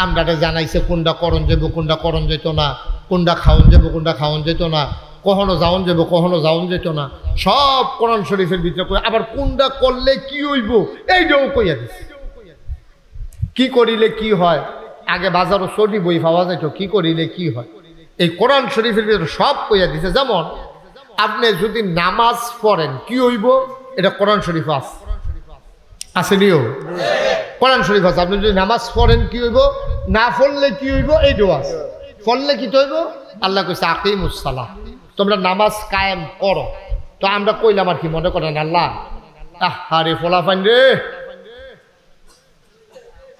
আমরা জানাইছে কোনটা করণ যাব, কোনটা করণ যেত না, কোনটা খাওন যাব, কোনটা খাওন যেত না, কখনো যাওন যাব, কখনো যাওন যেত না, সব কোরআন শরীফের ভিতরে কই। আবার কোনটা করলে কি হইব এইটাও কইয়া দিছে। কি করিলে কি হয়, আগে বাজারও চটি বই পাওয়া যাইত, কি করিলে কি হয়, এই কোরআন শরীফের ভিতরে সব কইয়া দিছে। যেমন আপনি যদি নামাজ পড়েন কি হইব, এটা কোরআন শরীফ আছে, আসেনিও কোরআন শরীফ আছে। আপনি যদি নামাজ পড়েন কি হইব, না পড়লে কি হইব এইটাও আছে। পড়লে কি হইব? আল্লাহ কইছে আকিমুস সালাহ, তোমরা নামাজ কায়েম করো। তো আমরা কইলাম আর কি মনে করেন আল্লাহ আরে ফলাফান রে,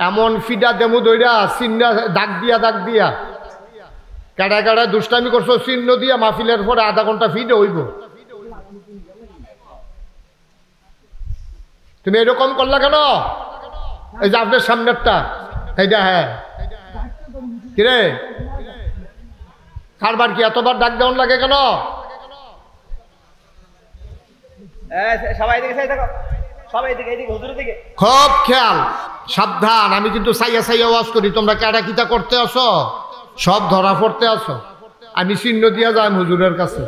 এমন ফিডা দেমু দইরা চিহ্ন দাগ দিয়া কাটা কাটা দুষ্টামি করছো, চিহ্ন দিয়া মাহফিলের পরে আধা ঘন্টা ফিডে হইব। তুমি এরকম করলা কেন? এই যে আপনার সামনেরটা এইটা, হ্যাঁ কিরে কারবার কি এতবার ডাক দেওয়ান লাগে কেন? খুব খেয়াল, সাবধান। আমি কিন্তু সাইয়া সাইয়া ওয়াজ করি, তোমরা কেডা কিতা করতে আসো, সব ধরা পড়তে আসো। আমি চিহ্ন দিয়া যাই হুজুরের কাছে,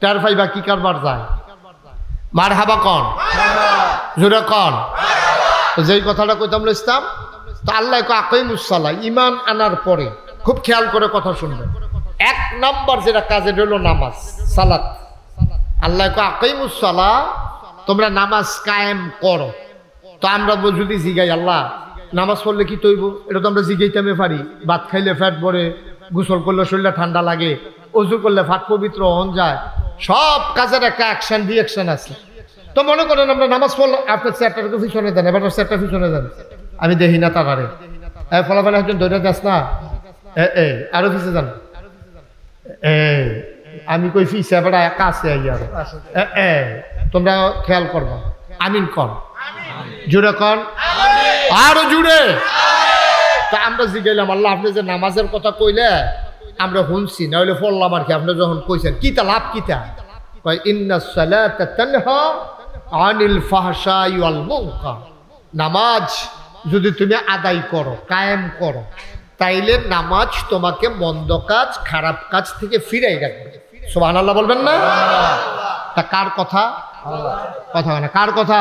টার পাইবা কি কারবার যায়। মার হাবা কন, জোরে কন। যেই কথাটা কইতাম ইসলাম, তো আল্লাহ আকিমুস সালাহ, ঈমান আনার পরে খুব খেয়াল করে কথা শুনবেন। এক নাম্বার যেটা কাজে হলো নামাজ, সালাত। আল্লাহ আকিমুস সালাহ, তোমরা নামাজ কায়েম করো। তো আমরা যদি জিগাই আল্লাহ নামাজ পড়লে কি তৈব, এটা তো আমরা জিগাইতামে পারি। ভাত খাইলে ফ্যাট ভরে, গোসল করলে শরীরটা ঠান্ডা লাগে, অজু করলে ফাট পবিত্র হন যায়, সব কাজের একটা অ্যাকশন রিয়াকশন আছে। তো মনে করেন আমরা নামাজ পড়লাম, আপনার চেয়ারটাকে পিছনে দেন, এবার চেয়ারটা পিছনে দেন, আমি দেখি না তাকারে ফলাফল একজন ধরে যাস না, আরো পিছিয়ে যান, আমি কই ফিসে বেড়া কাছে আরো তোমরা খেয়াল করবা। আমিন কর, জুড়ে কর, আরো জুড়ে। তা আমরা জিগাইলাম আল্লাহ আপনি যে নামাজের কথা কইলে আমরা শুনছি, না হইলে পড়লাম আর কি। আপনি যখন কইছেন কিতা লাভ কিতা, কয় ইন্নাস সালাতা তানহা আনিল ফাহশাই ওয়াল মুনকার। নামাজ যদি তুমি আদায় করো, কায়েম করো, তাইলে নামাজ তোমাকে মন্দ কাজ, খারাপ কাজ থেকে ফিরাই রাখবে। সুবহানাল্লাহ বলবেন না? তা কার কথা? কথা না, কার কথা?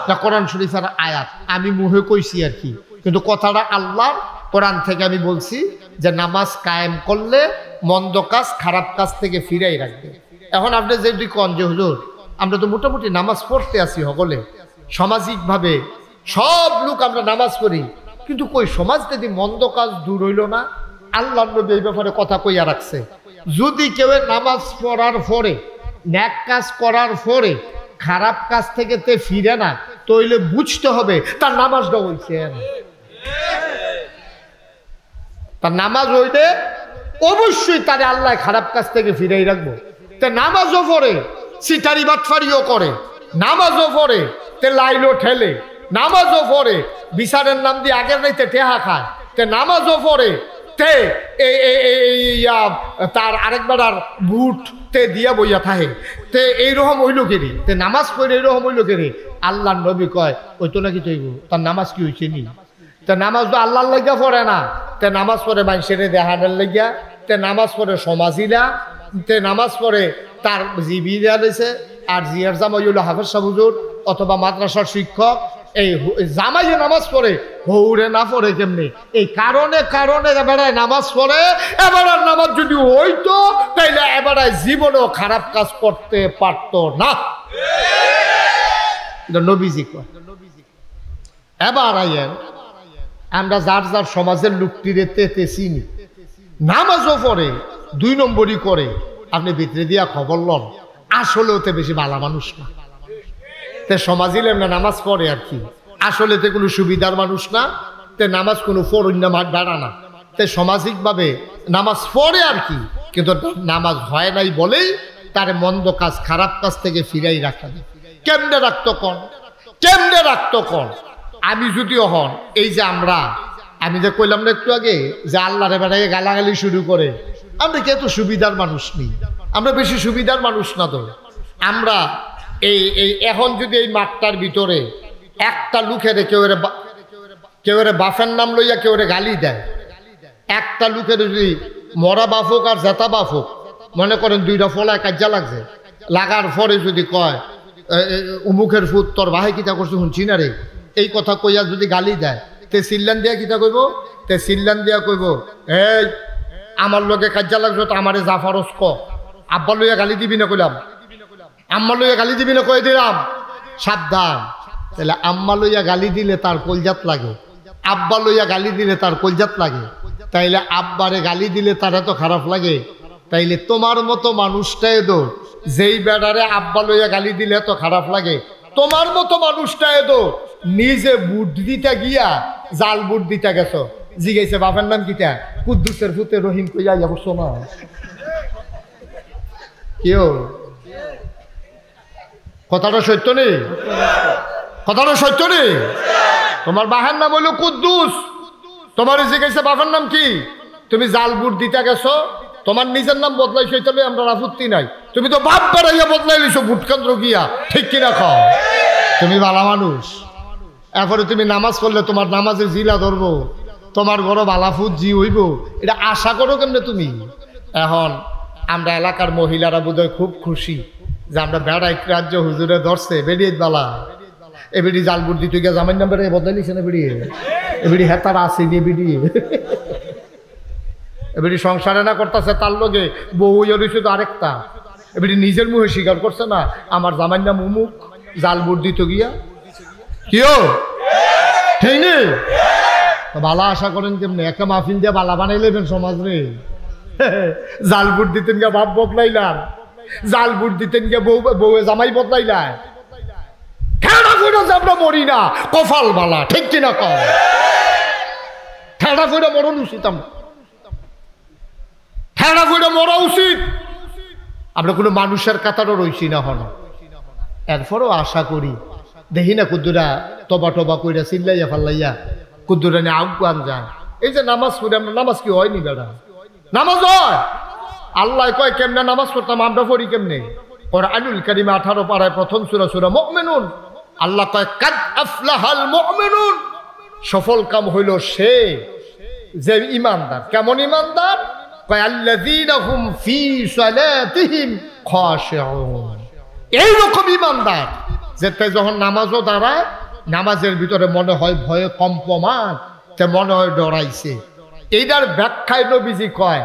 তা কোরআন শরীফের আয়াত, আমি মুহে কইছি আর কি, কিন্তু কথাটা আল্লাহ কোরআন থেকে আমি বলছি যে নামাজ কায়েম করলে মন্দ কাজ, খারাপ কাজ থেকে ফিরাই রাখবে। এখন আপনি যদি কন যে হুজুর আমরা তো মোটামুটি নামাজ পড়তে আসি সকলে, সামাজিকভাবে সব লোক আমরা নামাজ পড়ি, কিন্তু কই সমাজ থেকে মন্দ কাজ দূর হইল না। আল্লাহ নবী এই ব্যাপারে কথা কইয়া রাখছে, যদি কেউ নামাজ পড়ার পরে, ন্যাক কাজ করার পরে খারাপ কাজ থেকে তে ফিরে না, তইলে বুঝতে হবে তার নামাজটা হইছে না। তার নামাজ হইলে অবশ্যই তারে আল্লাহ খারাপ কাজ থেকে ফিরাই রাখবো। তে নামাজও পড়ে, সিটারি বাটফারিও করে, নামাজও পড়ে, তে লাইলো ঠেলে, নামাজও পড়ে, বিচারের নাম দিয়ে আগের রাইতে টেহা খায়, তে নামাজও পড়ে, তে তার আরেকবার আর বুট তে দিয়া বইয়া থাকে, তে এইরকম হইল কেরে, তে নামাজ পড়ে এইরকম হইল কেরে। আল্লাহ নবী কয় ওই তো নাকি তৈব, তার নামাজ কি হয়েছে নি? তে নামাজ তো আল্লাহর লাগিয়া পড়ে না, তে নামাজ পড়ে মানুষের দেহানের লাগিয়া, তে নামাজ পড়ে সমাজিলা, তে নামাজ পড়ে তার জীবিকা রয়েছে, আর জিয়ার জামাই হইল হাফেজ সাহেব হুজুর অথবা মাদ্রাসার শিক্ষক। এই জামাইয়ে নামাজ পড়ে, হৌরে না পড়ে কেমনি? এই কারণে কারণে এবারে নামাজ পড়ে। এবার নামাজ যদি হইতো তাইলে এবারে জীবনেও খারাপ কাজ করতে পারতো না। নবীজি কয় এবার আইয়েন আমরা যার যার সমাজের লোকটিরে তেতে চিনি, নামাজও পড়ে 2 নম্বরই করে, আপনি ভিতরে দিয়া খবর লন আসলে ওতে বেশি ভালো মানুষ না। তে সমাজিলে না নামাজ পড়ে আর কি, আসলে তে কোনো সুবিধার মানুষ না, তে নামাজ কোনো ফরন্য বেড়া না, তে সামাজিকভাবে নামাজ পড়ে আর কি, কিন্তু নামাজ হয় নাই বলেই তার মন্দ কাজ খারাপ কাজ থেকে ফিরাই রাখা। কেমনে রাখতো কন, কেমনে রাখতো কন? আমি যদিও হন এই যে আমি যে কইলাম না একটু আগে যে আল্লাহরে বেড়াইয়ে গালাগালি শুরু করে, আমরা কি এত সুবিধার মানুষ নেই? আমরা বেশি সুবিধার মানুষ না তো। আমরা এই এখন যদি এই মাঠটার ভিতরে একটা লুকের কেউ বাফের নাম লইয়া কেউ গালি দেয়, একটা লুকের যদি মরা বাফুক আর জেতা বাফুক মনে করেন 2টা ফলায় কাজা লাগছে, লাগার পরে যদি কয় উমুখের ফুট তোর ভাই কিতা করছে শুনছি না রে, এই কথা কইয়া যদি গালি দেয়, তে সিল্লান দিয়া কিতা কইব? তে সিল্লান দিয়া কইব এই আমার লগে কাজা লাগছে তো আমারে জাফারস ক, আব্বা লইয়া গালি দিবি না কইলাম, আম্মা লইয়া গালি দিবি না কই দিলাম, সাবধান। তাহলে আম্মা লইয়া গালি দিলে তার কলজাত লাগে, আব্বা লইয়া গালি দিলে তার কলজাত লাগে, তাইলে আব্বারে গালি দিলে তার এত খারাপ লাগে, তাইলে তোমার মতো মানুষটাই তো যেই বেড়ারে আব্বা লইয়া গালি দিলে এত খারাপ লাগে, তোমার মতো মানুষটাই তো নিজে বুট দিতে গিয়া জাল বুট দিতে গেছো, জিগাইছে বাপের নাম কিটা, কুদ্দুসের ফুতে রহিম কইয়া যাবো না কেউ। কথাটা সত্য নেই, কথাটা সত্য নেই। তোমার বাহের নাম হইল কুদ্দুস, তোমার জিজ্ঞাসা বাবার নাম কি, তুমি জাল বুট দিতে গেছো, তোমার নিজের নাম বদলাইছো, এটা আমরা আপত্তি নাই, তুমি তো বাপ বেড়াইয়া বদলাই লিছো বুট কেন্দ্র গিয়া, ঠিক কিনা খাও? তুমি ভালো মানুষ, এরপরে তুমি নামাজ পড়লে তোমার নামাজে জিলা ধরবো, তোমার ঘরে বালাফুত জি হইব, এটা আশা করো কেমনে তুমি? এখন আমরা এলাকার মহিলারা বোধহয় খুব খুশি যে আমরা বেড়াই রাজ্য হুজুরে ধরছে বেরিয়ে বালা, এবিডি জালবুট দিতে গিয়ে জামাই নাম্বার বদলাই লিখছে না, বেরিয়ে এবিডি হেতার আসে নিয়ে বেরিয়ে এবিডি সংসারে না করতেছে, তার লগে বউ হইছে তো আরেকটা, এবিডি নিজের মুখে স্বীকার করছে না আমার জামাই নাম উমুক, জালবুট দিতে গিয়া কিও ঠিক নেই। বালা আশা করেন কেমনে? একটা মাহফিল দিয়ে বালা বানাই লেবেন সমাজ রে, জাল বুট দিতেন গিয়া বাপ বদলাইলাম, জাল বুট দিতেন গিয়া বউ জামাই বদলাইলাম, ঠেড়া ফুটো যে আমরা মরি না কপাল বালা, ঠিক কিনা কম? ঠেড়া ফুটো মরণ উচিত, আমরা ঠেড়া ফুটো মরা উচিত। আমরা কোনো মানুষের কাতারও রইছি না হন, এরপরও আশা করি দেখি না কুদ্দুরা টবা টবা কইরা চিল্লাইয়া ফাল্লাইয়া কুদ্দুরা নিয়ে আগুয়ান যায়। এই যে নামাজ পড়ি আমরা, নামাজ কি হয়নি বেড়া? নামাজ হয়। আল্লাহ কয় কেমনে নামাজ পড়তাম, আমরা পড়ি কেমনে? কুরআনুল কারীমে 18 পারায় প্রথম সূরা সূরা মুমিনুন আল্লাহ কয় কাদ আফলাহাল মুমিনুন, সফল কাম হইল সে যে ইমানদার। কেমন ইমানদার? কয় আল্লাযীনা হুম ফি সালাতিহিম খাশিউন, এইরকম ইমানদার যেতে যখন নামাজও দাঁড়ায়, নামাজের ভিতরে মনে হয় ভয়ে কম্পমান, তে মনে হয় ডরাইছে। এইটার ব্যাখ্যায় নবীজি কয়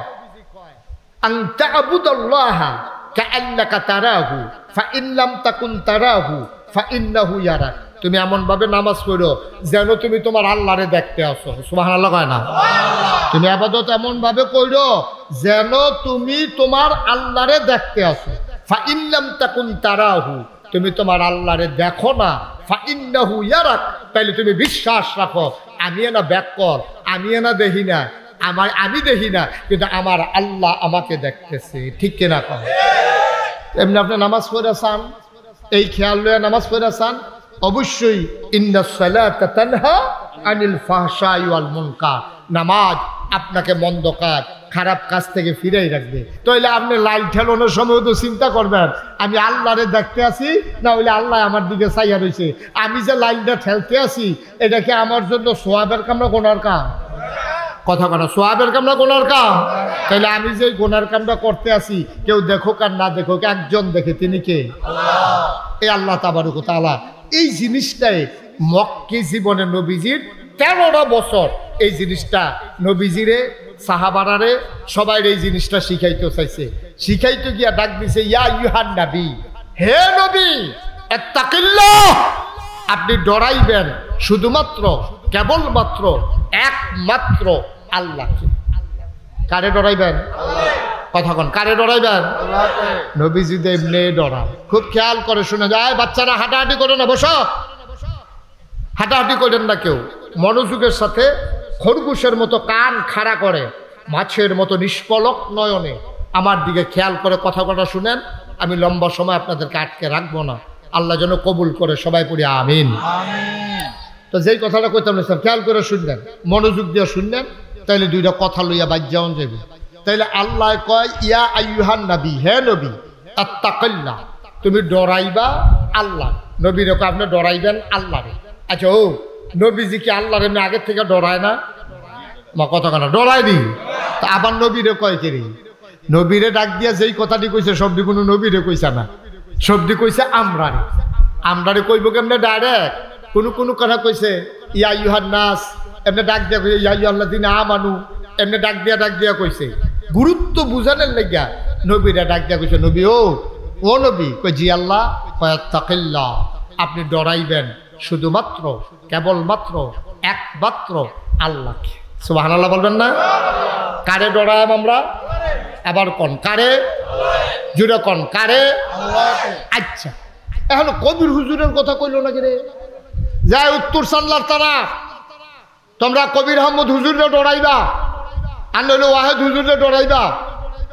আন তা'বুদাল্লাহা কাআন্নাকা তারাহু ফাইন লাম তাকুন তারাহু ফাইন্নাহু ইয়ারাক। তুমি এমন ভাবে নামাজ পড়ো যেন তুমি তোমার আল্লাহরে দেখতে আসো। সুবহানাল্লাহ কয় না? তুমি ইবাদত এমন ভাবে করো যেন তুমি তোমার আল্লাহরে দেখতে আসো। ফাইন লাম তাকুন তারাহু, তুমি তোমার আল্লাহরে দেখো না, ফাইন্নাহু ইয়ারাক, তাইলে তুমি বিশ্বাস রাখো আমি না ব্যাকর, আমি না দেখি না, আমি দেখি না, কিন্তু আমার আল্লাহ আমাকে দেখতেছে, ঠিক কিনা কম? এমনি আপনি নামাজ পড়েছেন, এই খেয়াল লইয়া নামাজ পড়েছেন, অবশ্যই ইন্নাস সালাতা তানহা আনিল ফাহশাই ওয়াল মুনকার, নামাজ আপনাকে মন্দ কাজ খারাপ কাজ থেকে ফিরেই রাখবে। তাইলে আপনি লাইল ঠেলানোর সময় তো চিন্তা করবেন আমি আল্লাহরে দেখতে আসি না হইলে আল্লাহ আমার দিকে চাইয়া রয়েছে, আমি যে লাইনটা ঠেলতে আসি এটা কি আমার জন্য সোয়াবের কাম না গুনার কাম? কথা কথা সোয়াবের কাম না গুনার কাম? তাহলে আমি যে গুনার কামটা করতে আসি কেউ দেখুক আর না দেখুক, একজন দেখে, তিনি কে? এই আল্লাহ তাবারক ওয়া তাআলা। এই জিনিসটাই মক্কি জীবনে নবীজির 13টা বছর এই জিনিসটা নবীজিরে সাহাবারারে সবাই এই জিনিসটা শিখাইতে চাইছে। শিখাইতে গিয়া ডাক দিছে, ইয়া আইয়ুহান নবী, হে নবী, ইত্তাকিল্লাহ, আপনি ডরাইবেন শুধুমাত্র কেবলমাত্র একমাত্র আল্লাহকে। কারে ডরাইবেন? কথা কন, কারে ডরাইবেন? নবীজি এমনি ডরা। খুব খেয়াল করে শুনে যায়, বাচ্চারা হাঁটাহাঁটি করে না, বসো, হাঁটাহাঁটি করেন না কেউ। মনোযোগের সাথে খরগোশের মতো কান খাড়া করে, মাছের মতো নিষ্পলক নয়নে আমার দিকে খেয়াল করে কথা শুনেন। আমি লম্বা সময় আপনাদেরকে আটকে রাখবো না, আল্লাহ যেন কবুল করে। সবাই পড়ি আমিন। তো যেই কথাটা কইতাম না স্যার, খেয়াল করে শুনলেন, মনোযোগ দিয়ে শুনলেন, তাইলে দুইটা কথা লইয়া বাজ্যাওন যাবে। তাইলে আল্লাহ কয়, ইয়া আইয়ুহান নবী, হে নবী, আত্তাকিল্লাহ, তুমি ডরাইবা আল্লাহ। নবীর কয় আপনি ডরাইবেন আল্লাহরে। আচ্ছা, ও নবীজি কি আল্লাহর এমনি আগের থেকে ডরায় না? মা কথা কেন ডরায়নি? তা আবার নবীরে কয় কে রে? নবীরে ডাক দিয়া যেই কথাটি কইছে সবদি কোনো নবীরে কইছে না, সবদি কইছে আমরারে। আমরারে কইব কেমনে ডাইরেক্ট? কোনো কথা কইছে ইয়া আইয়ুহান নাস, এমনি ডাক দিয়া কইছে ইয়া আইয়ুহাল্লাযিনা আমানু, এমনি ডাক দিয়া কইছে। গুরুত্ব বুঝানোর লাগিয়া নবীরা ডাক দিয়া কইছে, নবী ও নবী। কই জি আল্লাহ। কয় আত্তাকিল্লাহ, আপনি ডরাইবেন শুধুমাত্র কেবলমাত্র একমাত্র আল্লাহকে। সুবহানাল্লাহ বলবেন না? কারে ডরাই আমরা? আবার কোন কারে? জুড়ে কোন কারে? আচ্ছা, এখন কবির হুজুরের কথা কইলো নাকি রে? যায় উত্তর সাল্লার তারা, তোমরা কবির আহমদ হুজুরে ডরাইবা, আর নইলে ওয়াহেদ হুজুরে ডরাইবা,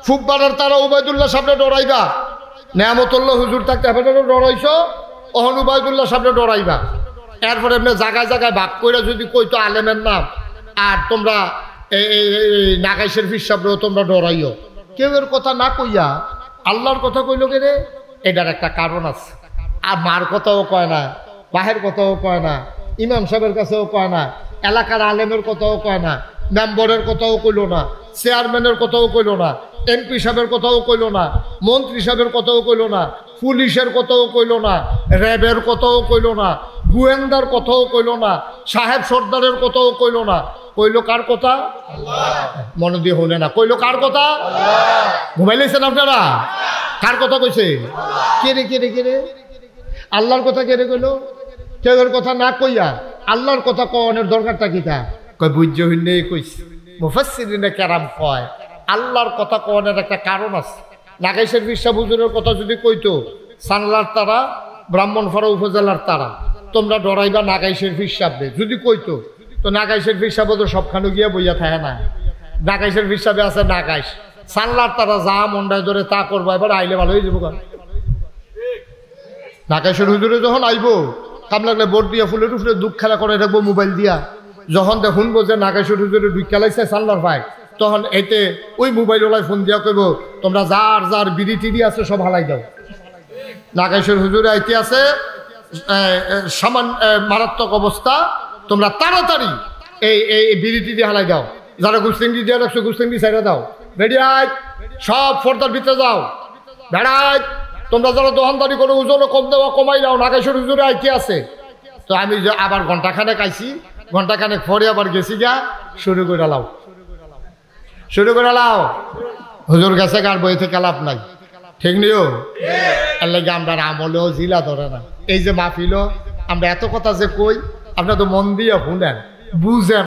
ফুকবারের তারা উবাইদুল্লাহ সামনে ডরাইবা, নেয়ামতুল্লাহ হুজুর থাকতে হেফাজতে ডরাইছ, ওহন উবাইদুল্লাহ সামনে ডরাইবা। এরপরে এমনি জায়গায় জায়গায় ভাগ করে যদি কইতো আলেমের নাম, আর তোমরা নাগাইশের ফিসাবরেও তোমরা ডরাইও। কেউ এর কথা না কইয়া আল্লাহর কথা কইল কে রে? এটার একটা কারণ আছে। আর মার কথাও কয় না, বাহের কথাও কয় না, ইমাম সাহেবের কাছেও কয় না, এলাকার আলেমের কথাও কয় না, মেম্বরের কথাও কইল না, চেয়ারম্যানের কথাও কইল না, এমপি সাহেবের কথাও কইল না, মন্ত্রী সাহেবের কথাও কইল না, পুলিশের কথাও কইল না, র্যাবের কথাও কইল না, গোয়েন্দার কথাও কইল না, সাহেব সর্দারের কথাও কইল না। কইল কার কথা? মনে দিয়ে হলে না, কইল কার কথা? ঘুমাইলেছেন আপনারা? কার কথা কইছে? কে রে? আল্লাহর কথা কে রে কইল? কেউ এর কথা না কইয়া আল্লাহর কথা কওয়ানোর দরকারটা কি? তা কয় বুঝ্য হইলে কইছে। মুফাসসিরিনে কেরাম কয় আল্লাহর কথা কওয়ানোর একটা কারণ আছে। নাগাইশের বিশ্বাস হুজুরের কথা যদি কইতো, সানলার তারা, ব্রাহ্মণপাড়া উপজেলার তারা, তোমরা ডরাইবা নাগাইশের ফিরসাবে যদি কইতো, তো নাগাইশের ফিরসাবে তো সবখানে গিয়া বইয়া থাকে না। নাগাইশের ফিরসাবে আছে নাগাইশ, সানলার তারা যা মন্ডায় ধরে তা করবো। এবার আইলে ভালো হয়ে যাবো। নাগাইশের হুজুরে যখন আইব, কাম লাগলে বোর্ড দিয়া ফুলের উপরে দুঃখ খেলা করে রাখবো মোবাইল দিয়া। যখন শুনবো যে নাগাইশের হুজুরে দুই খেলাইছে সানলার ভাই, তখন এতে ওই মোবাইল ওলায় ফোন দিয়া কইব তোমরা যার যার বিড়ি টিড়ি আছে সব হালাই দাও। নাগাইশের হুজুরে আইতে আছে মারাত্মক অবস্থা, তোমরা তাড়াতাড়ি এই বিড়ি টিড়ি হালাই দাও। যারা গুস্তিংডি দিয়ে রাখছো গুস্তিংডি সাইডে দাও, বেড়িয়ায় সব ফর্দার ভিতরে যাও, বেড়ায় তোমরা যারা দোকানদারি করে ওজনও কম দেওয়া কমাই দাও। নাগাইশের হুজুরে আইতে আছে। তো আমি আবার ঘন্টাখানেক আইছি, ঘন্টাখানেক পরে আবার গেছি গা, শুরু করে লাও হুজুর গেছে গার বইতে কালাপ নাই, ঠিক নিও। এর লাগে আমরা আমলেও জিলা ধরে না। এই যে মাহফিলও আমরা এত কথা যে কই, আপনারা তো মন দিয়ে শুনেন, বুঝেন।